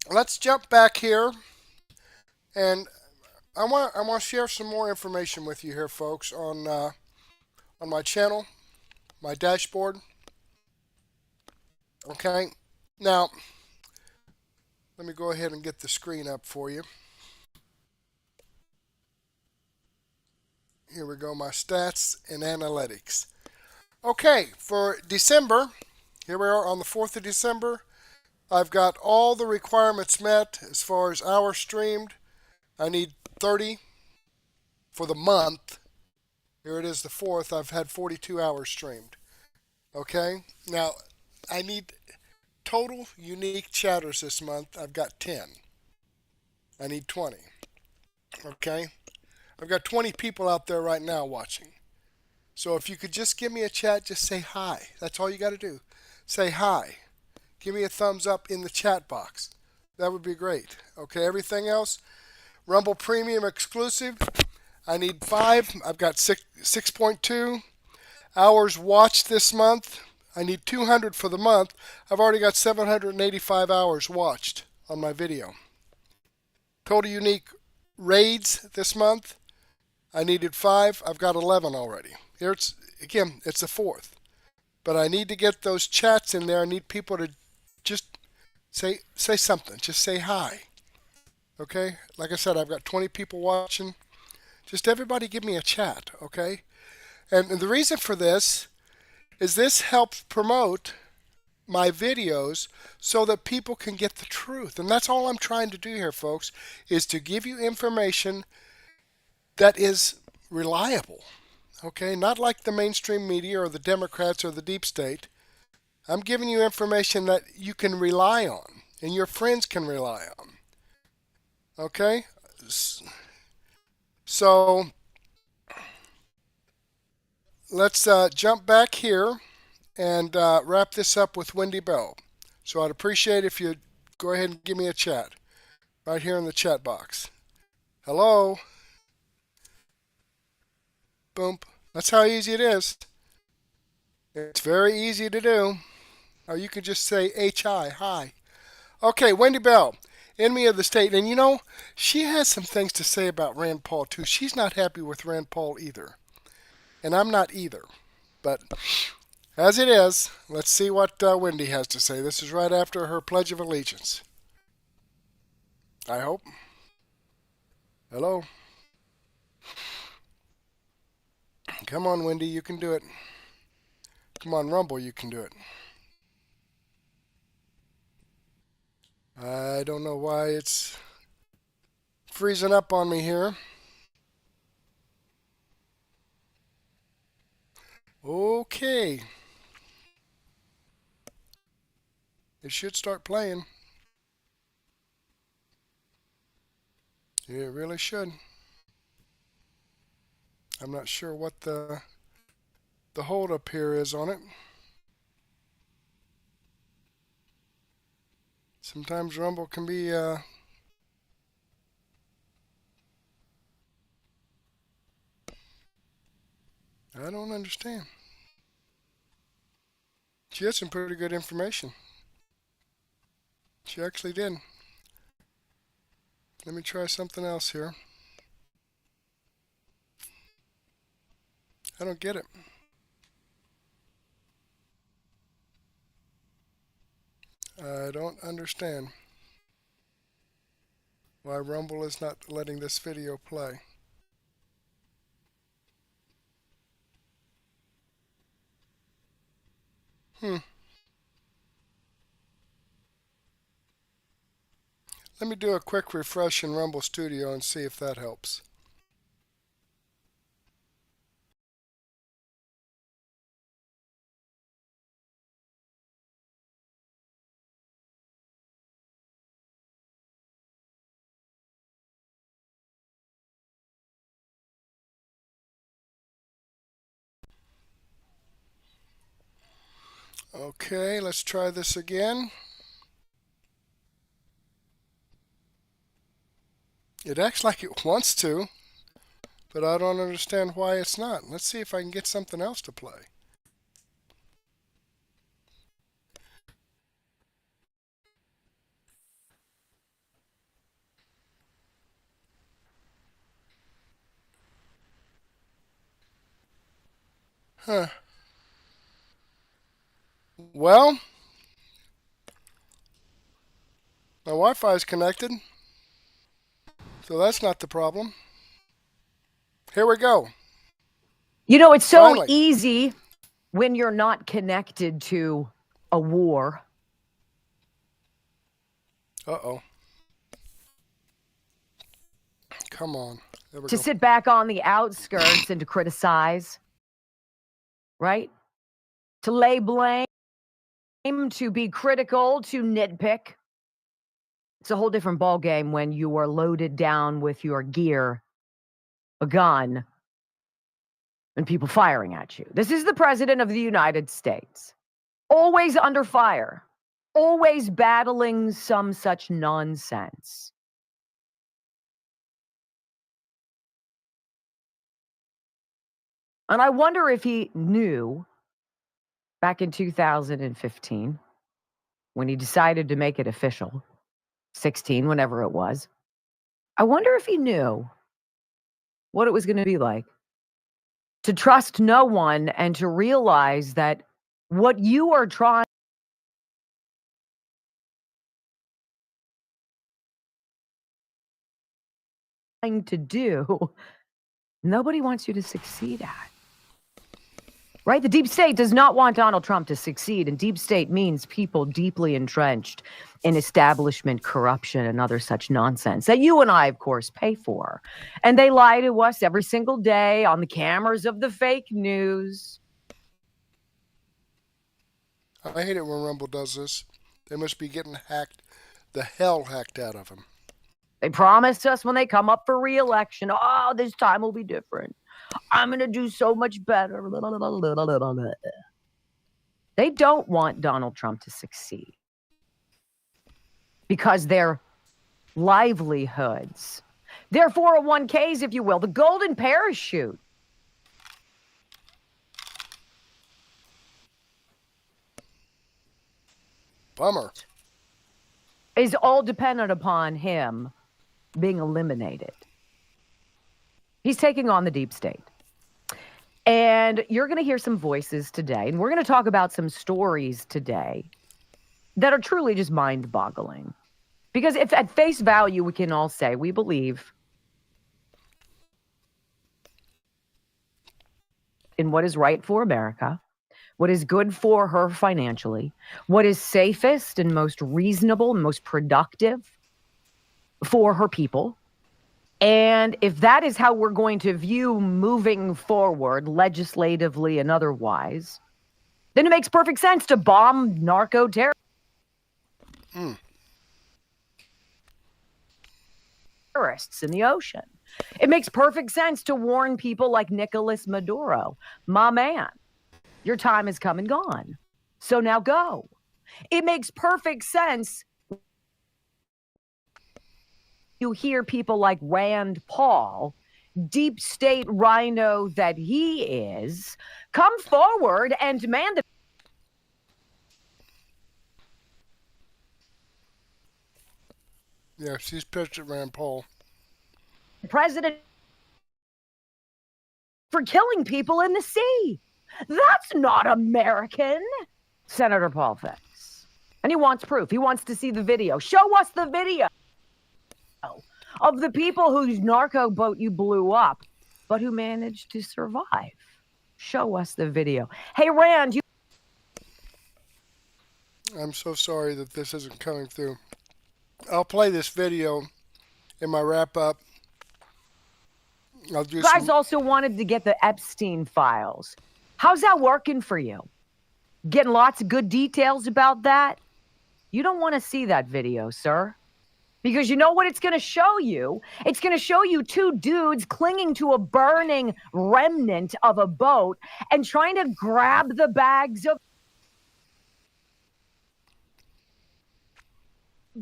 S1: let's jump back here, and I want to share some more information with you here, folks, on my channel, my dashboard. Okay, now let me go ahead and get the screen up for you. Here we go, my stats and analytics. Okay, for December, here we are on the 4th of December. I've got all the requirements met as far as hours streamed. I need 30 for the month. Here it is, the 4th. I've had 42 hours streamed. Okay, now I need total unique chatters this month. I've got 10. I need 20. Okay. I've got 20 people out there right now watching. So if you could just give me a chat, just say hi. That's all you got to do. Say hi. Give me a thumbs up in the chat box. That would be great. Okay, everything else, Rumble Premium exclusive, I need 5. I've got 6.2 hours watched this month. I need 200 for the month. I've already got 785 hours watched on my video. Total unique raids this month, I needed 5. I've got 11 already. Here it's the 4th. But I need to get those chats in there. I need people to just say something. Just say hi. Okay? Like I said, I've got 20 people watching. Just everybody give me a chat, okay? And the reason for this is this helps promote my videos so that people can get the truth. And that's all I'm trying to do here, folks, is to give you information that is reliable, okay? Not like the mainstream media or the Democrats or the deep state. I'm giving you information that you can rely on and your friends can rely on, okay? So let's jump back here and wrap this up with Wendy Bell. So I'd appreciate if you'd go ahead and give me a chat right here in the chat box. Hello? Boom. That's how easy it is. It's very easy to do. Or you can just say hi. Okay, Wendy Bell, enemy of the state. And you know, she has some things to say about Rand Paul too. She's not happy with Rand Paul either. And I'm not either. But as it is, let's see what Wendy has to say. This is right after her Pledge of Allegiance. I hope. Hello? Come on, Wendy, you can do it. Come on, Rumble, you can do it. I don't know why it's freezing up on me here. Okay. It should start playing. It really should. I'm not sure what the hold up here is on it. Sometimes Rumble can be I don't understand. She had some pretty good information. She actually did. Let me try something else here. I don't get it. I don't understand why Rumble is not letting this video play. Let me do a quick refresh in Rumble Studio and see if that helps. Okay, let's try this again. It acts like it wants to, but I don't understand why it's not. Let's see if I can get something else to play. Huh. Well, my Wi-Fi is connected, so that's not the problem. Here we go.
S20: You know, it's so
S1: Finally.
S20: easy when you're not connected to a war.
S1: Uh-oh. Come on. There we
S20: To
S1: go.
S20: sit back on the outskirts and to criticize, right? To lay blame, to be critical, to nitpick. It's a whole different ballgame when you are loaded down with your gear, a gun, and people firing at you. This is the President of the United States. Always under fire. Always battling some such nonsense. And I wonder if he knew back in 2015 when he decided to make it official, 16, whenever it was. I wonder if he knew what it was going to be like to trust no one and to realize that what you are trying to do, nobody wants you to succeed at. Right? The deep state does not want Donald Trump to succeed, and deep state means people deeply entrenched in establishment corruption and other such nonsense that you and I, of course, pay for. And they lie to us every single day on the cameras of the fake news.
S1: I hate it when Rumble does this. They must be getting the hell hacked out of them.
S20: They promised us when they come up for re-election, oh, this time will be different. I'm going to do so much better. They don't want Donald Trump to succeed because their livelihoods, their 401ks, if you will, the golden parachute,
S1: bummer,
S20: is all dependent upon him being eliminated. He's taking on the deep state. And you're going to hear some voices today, and we're going to talk about some stories today that are truly just mind-boggling. Because if at face value, we can all say we believe in what is right for America, what is good for her financially, what is safest and most reasonable and most productive for her people. And if that is how we're going to view moving forward, legislatively and otherwise, then it makes perfect sense to bomb narco-terrorists in the ocean. It makes perfect sense to warn people like Nicolas Maduro, my man, your time has come and gone. So now go. It makes perfect sense you hear people like Rand Paul, deep state rhino that he is, come forward and demand that
S1: Yeah, she's pissed at Rand Paul.
S20: the president for killing people in the sea. That's not American, Senator Paul thinks. And he wants proof. He wants to see the video. Show us the video of the people whose narco boat you blew up, but who managed to survive. Show us the video. Hey, Rand, you...
S1: I'm so sorry that this isn't coming through. I'll play this video in my wrap-up. I'll do
S20: You guys also wanted to get the Epstein files. How's that working for you? Getting lots of good details about that? You don't want to see that video, sir. Because you know what it's going to show you? It's going to show you two dudes clinging to a burning remnant of a boat and trying to grab the bags of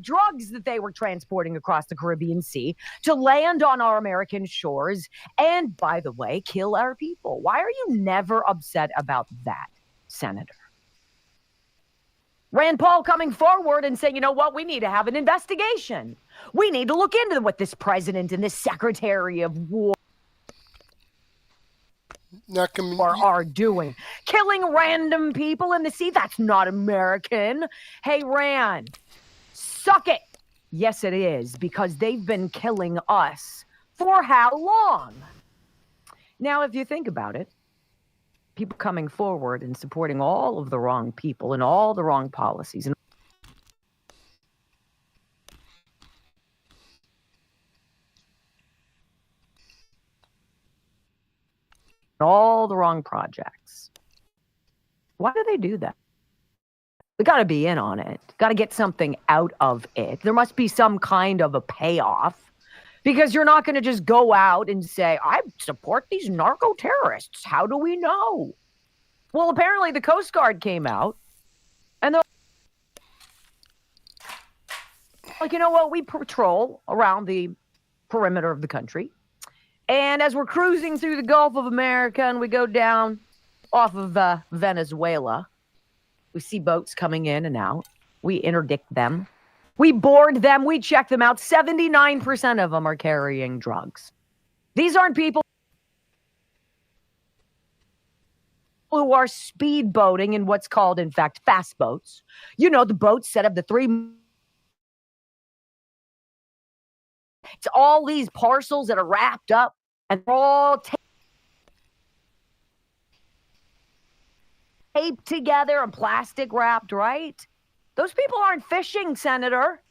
S20: drugs that they were transporting across the Caribbean Sea to land on our American shores and, by the way, kill our people. Why are you never upset about that, Senator? Rand Paul coming forward and saying, you know what, we need to have an investigation. We need to look into what this president and this Secretary of War are doing. Killing random people in the sea, that's not American. Hey, Rand, suck it. Yes, it is, because they've been killing us for how long? Now, if you think about it, people coming forward and supporting all of the wrong people and all the wrong policies and all the wrong projects. Why do they do that? We got to be in on it. Got to get something out of it. There must be some kind of a payoff, because you're not going to just go out and say, I support these narco terrorists. How do we know? Well, apparently the Coast Guard came out and they're like, you know what? We patrol around the perimeter of the country. And as we're cruising through the Gulf of America and we go down off of Venezuela, we see boats coming in and out. We interdict them. We board them. We check them out. 79% of them are carrying drugs. These aren't people who are speedboating in what's called, in fact, fast boats. You know, the boats set up the three. It's all these parcels that are wrapped up and they're all taped together and plastic wrapped, right? Those people aren't fishing, Senator.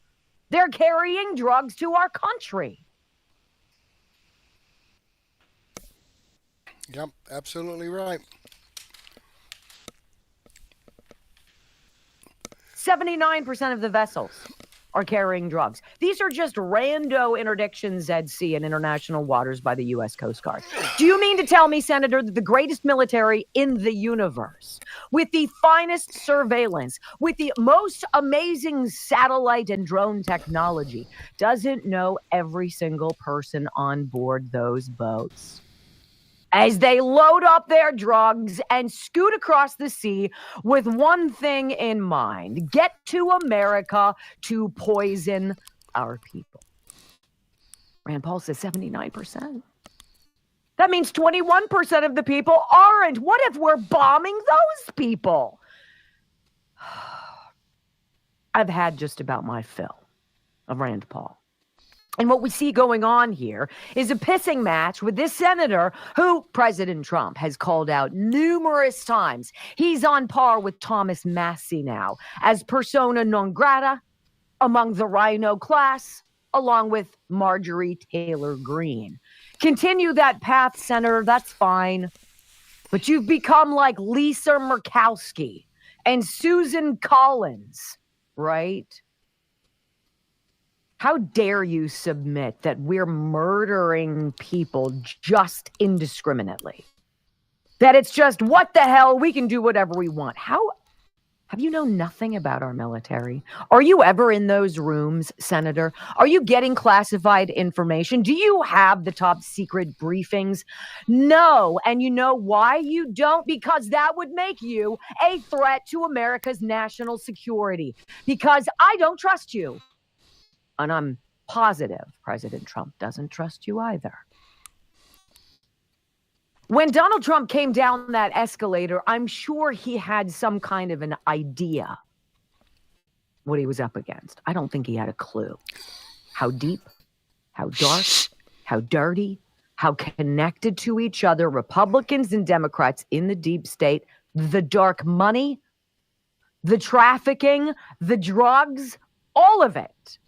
S20: They're carrying drugs to our country.
S1: Yep, absolutely right.
S20: 79% of the vessels are carrying drugs. These are just rando interdictions at sea in international waters by the U.S. Coast Guard. Do you mean to tell me, Senator, that the greatest military in the universe, with the finest surveillance, with the most amazing satellite and drone technology, doesn't know every single person on board those boats as they load up their drugs and scoot across the sea with one thing in mind: get to America to poison our people? Rand Paul says 79%. That means 21% of the people aren't. What if we're bombing those people? I've had just about my fill of Rand Paul. And what we see going on here is a pissing match with this senator who President Trump has called out numerous times. He's on par with Thomas Massie now as persona non grata among the rhino class, along with Marjorie Taylor Greene. Continue that path, Senator, that's fine. But you've become like Lisa Murkowski and Susan Collins, right? How dare you submit that we're murdering people just indiscriminately? That it's just, what the hell, we can do whatever we want. How Have you known nothing about our military? Are you ever in those rooms, Senator? Are you getting classified information? Do you have the top secret briefings? No. And you know why you don't? Because that would make you a threat to America's national security. Because I don't trust you. And I'm positive President Trump doesn't trust you either. When Donald Trump came down that escalator, I'm sure he had some kind of an idea what he was up against. I don't think he had a clue. How deep, how dark, how dirty, how connected to each other Republicans and Democrats in the deep state, the dark money, the trafficking, the drugs, all of it.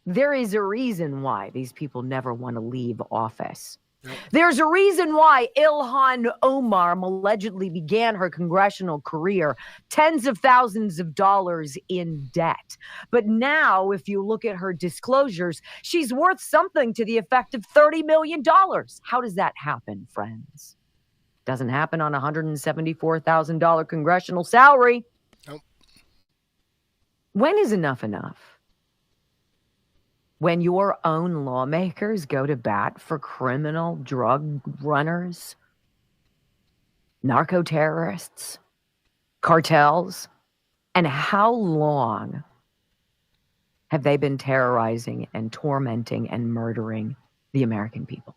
S20: There is a reason why these people never want to leave office. There's a reason why Ilhan Omar allegedly began her congressional career tens of thousands of dollars in debt. But now, if you look at her disclosures, she's worth something to the effect of $30 million. How does that happen, friends? Doesn't happen on a $174,000 congressional salary.
S1: Nope.
S20: When is enough enough? When your own lawmakers go to bat for criminal drug runners, narco-terrorists, cartels, and how long have they been terrorizing and tormenting and murdering the American people?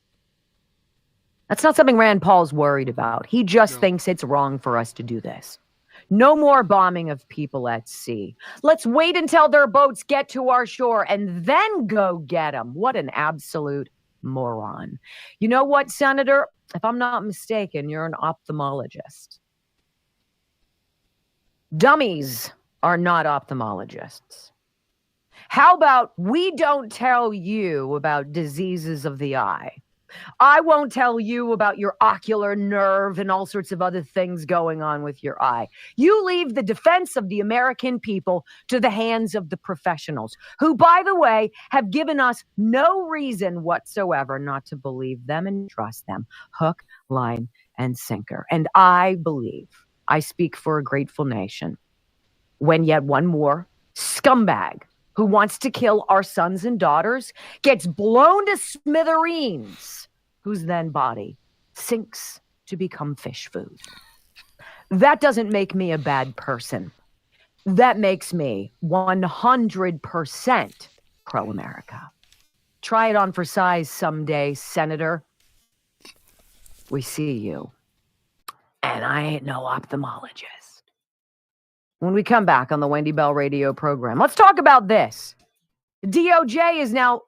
S20: That's not something Rand Paul's worried about. He just thinks it's wrong for us to do this. No more bombing of people at sea. Let's wait until their boats get to our shore and then go get them. What an absolute moron. You know what, Senator? If I'm not mistaken, you're an ophthalmologist. Dummies are not ophthalmologists. How about we don't tell you about diseases of the eye? I won't tell you about your ocular nerve and all sorts of other things going on with your eye. You leave the defense of the American people to the hands of the professionals, who, by the way, have given us no reason whatsoever not to believe them and trust them. Hook, line, and sinker. And I believe I speak for a grateful nation when yet one more scumbag who wants to kill our sons and daughters gets blown to smithereens, whose then body sinks to become fish food. That doesn't make me a bad person. That makes me 100% pro-America. Try it on for size someday, Senator. We see you. And I ain't no ophthalmologist. When we come back on the Wendy Bell radio program, let's talk about this. The DOJ is now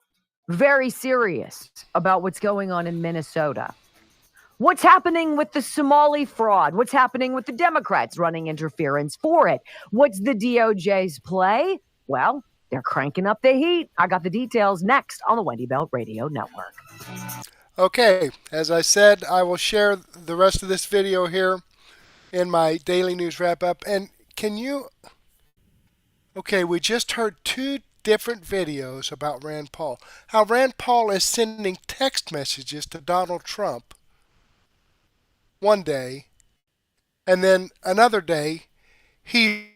S20: very serious about what's going on in Minnesota. What's happening with the Somali fraud? What's happening with the Democrats running interference for it? What's the DOJ's play? Well, they're cranking up the heat. I got the details next on the Wendy Bell Radio Network.
S1: Okay, as I said, I will share the rest of this video here in my daily news wrap-up. And okay, we just heard two different videos about Rand Paul. How Rand Paul is sending text messages to Donald Trump one day, and then another day, he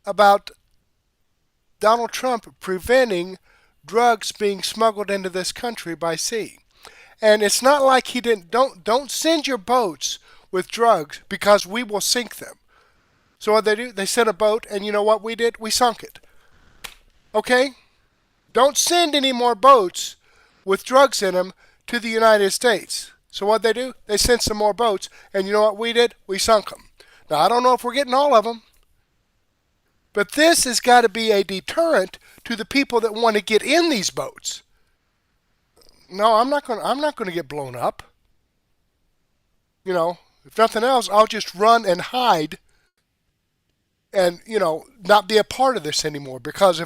S1: about Donald Trump preventing drugs being smuggled into this country by sea. And it's not like he didn't, don't send your boats with drugs because we will sink them. So what they do, they sent a boat, and you know what we did? We sunk it. Okay? Don't send any more boats with drugs in them to the United States. So what they do? They sent some more boats, and you know what we did? We sunk them. Now, I don't know if we're getting all of them, but this has got to be a deterrent to the people that want to get in these boats. No, I'm not going to get blown up. You know, if nothing else, I'll just run and hide and, you know, not be a part of this anymore. Because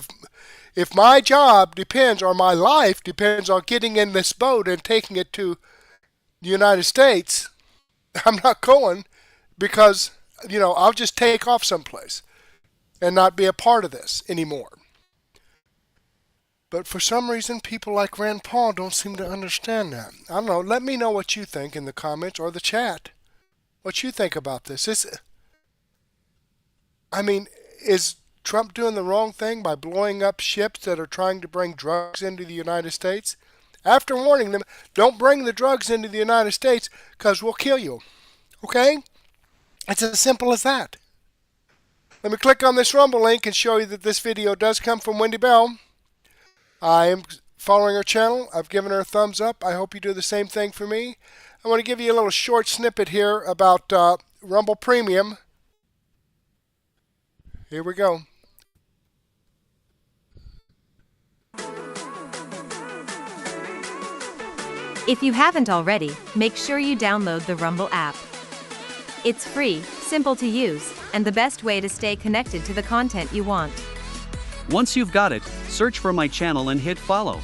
S1: if my job depends, or my life depends on getting in this boat and taking it to the United States, I'm not going, because, you know, I'll just take off someplace and not be a part of this anymore. But for some reason, people like Rand Paul don't seem to understand that. I don't know. Let me know what you think in the comments or the chat. what you think about this. Is Trump doing the wrong thing by blowing up ships that are trying to bring drugs into the United States? After warning them, don't bring the drugs into the United States because we'll kill you. Okay? It's as simple as that. Let me click on this Rumble link and show you that this video does come from Wendy Bell. I am following her channel. I've given her a thumbs up. I hope you do the same thing for me. I want to give you a little short snippet here about Rumble Premium. Here we go.
S21: If you haven't already, make sure you download the Rumble app. It's free, simple to use, and the best way to stay connected to the content you want.
S22: Once you've got it, search for my channel and hit follow.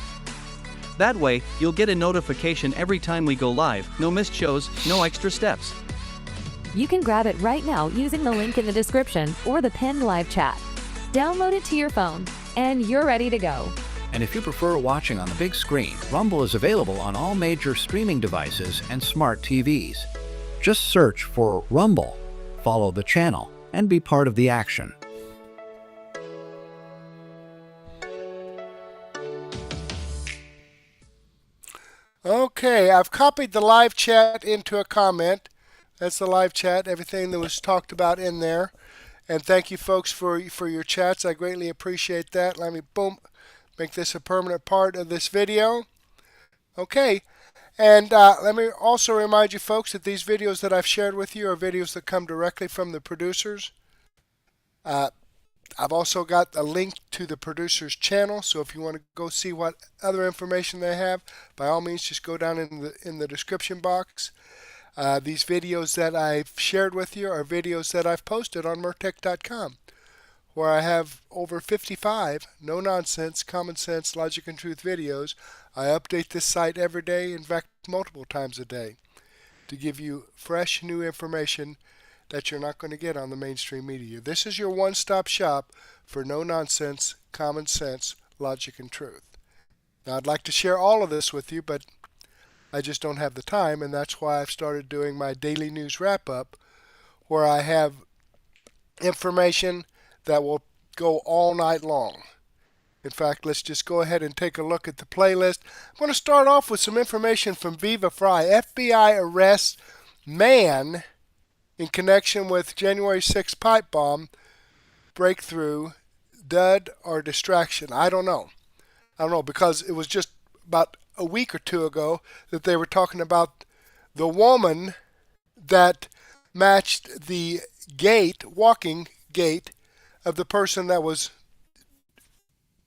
S22: That way, you'll get a notification every time we go live, no missed shows, no extra steps.
S23: You can grab it right now using the link in the description or the pinned live chat. Download it to your phone, and you're ready to go.
S24: And if you prefer watching on the big screen, Rumble is available on all major streaming devices and smart TVs. Just search for Rumble, follow the channel, and be part of the action.
S1: Okay, I've copied the live chat into a comment. That's the live chat, everything that was talked about in there. And thank you folks for your chats. I greatly appreciate that. Let me, boom, make this a permanent part of this video. Okay, and let me also remind you folks that these videos that I've shared with you are videos that come directly from the producers. I've also got a link to the producer's channel, so if you want to go see what other information they have, by all means just go down in the description box. These videos that I've shared with you are videos that I've posted on Murtech.com, where I have over 55 no-nonsense, common-sense, logic and truth videos. I update this site every day, in fact multiple times a day, to give you fresh new information that you're not going to get on the mainstream media. This is your one-stop shop for no-nonsense, common sense, logic, and truth. Now, I'd like to share all of this with you, but I just don't have the time, and that's why I've started doing my daily news wrap-up, where I have information that will go all night long. In fact, let's just go ahead and take a look at the playlist. I'm going to start off with some information from Viva Fry. FBI arrests man in connection with January 6th pipe bomb breakthrough, dud or distraction. I don't know. Because it was just about a week or two ago that they were talking about the woman that matched the walking gait of the person that was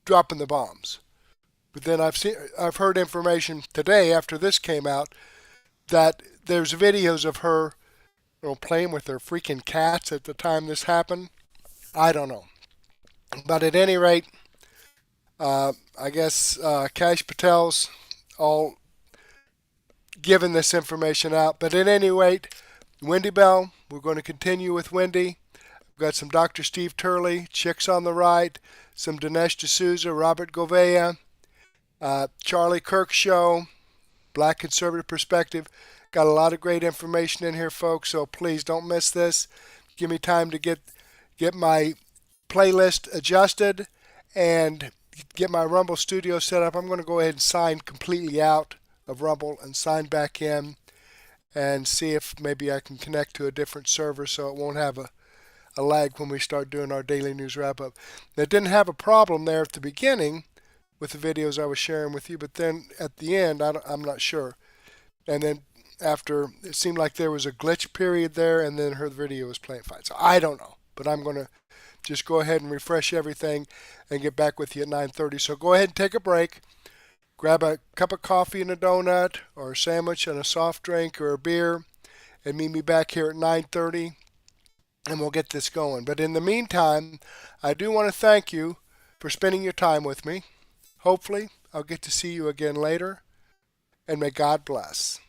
S1: dropping the bombs. But then I've heard information today after this came out that there's videos of her playing with her freaking cats at the time this happened. I don't know. But at any rate, I guess Kash Patel's all giving this information out. But at any rate, Wendy Bell, we're going to continue with Wendy. We've got some Dr. Steve Turley, Chicks on the Right, some Dinesh D'Souza, Robert Gouveia, Charlie Kirk Show, Black Conservative Perspective. Got a lot of great information in here, folks, so please don't miss this. Give me time to get my playlist adjusted and get my Rumble studio set up. I'm going to go ahead and sign completely out of Rumble and sign back in and see if maybe I can connect to a different server so it won't have a lag when we start doing our daily news wrap-up. It didn't have a problem there at the beginning with the videos I was sharing with you, but then at the end, I'm not sure. And then after, it seemed like there was a glitch period there, and then her video was playing fine. So I don't know, but I'm going to just go ahead and refresh everything and get back with you at 9:30. So go ahead and take a break. Grab a cup of coffee and a donut, or a sandwich and a soft drink or a beer, and meet me back here at 9:30, and we'll get this going. But in the meantime, I do want to thank you for spending your time with me. Hopefully, I'll get to see you again later, and may God bless.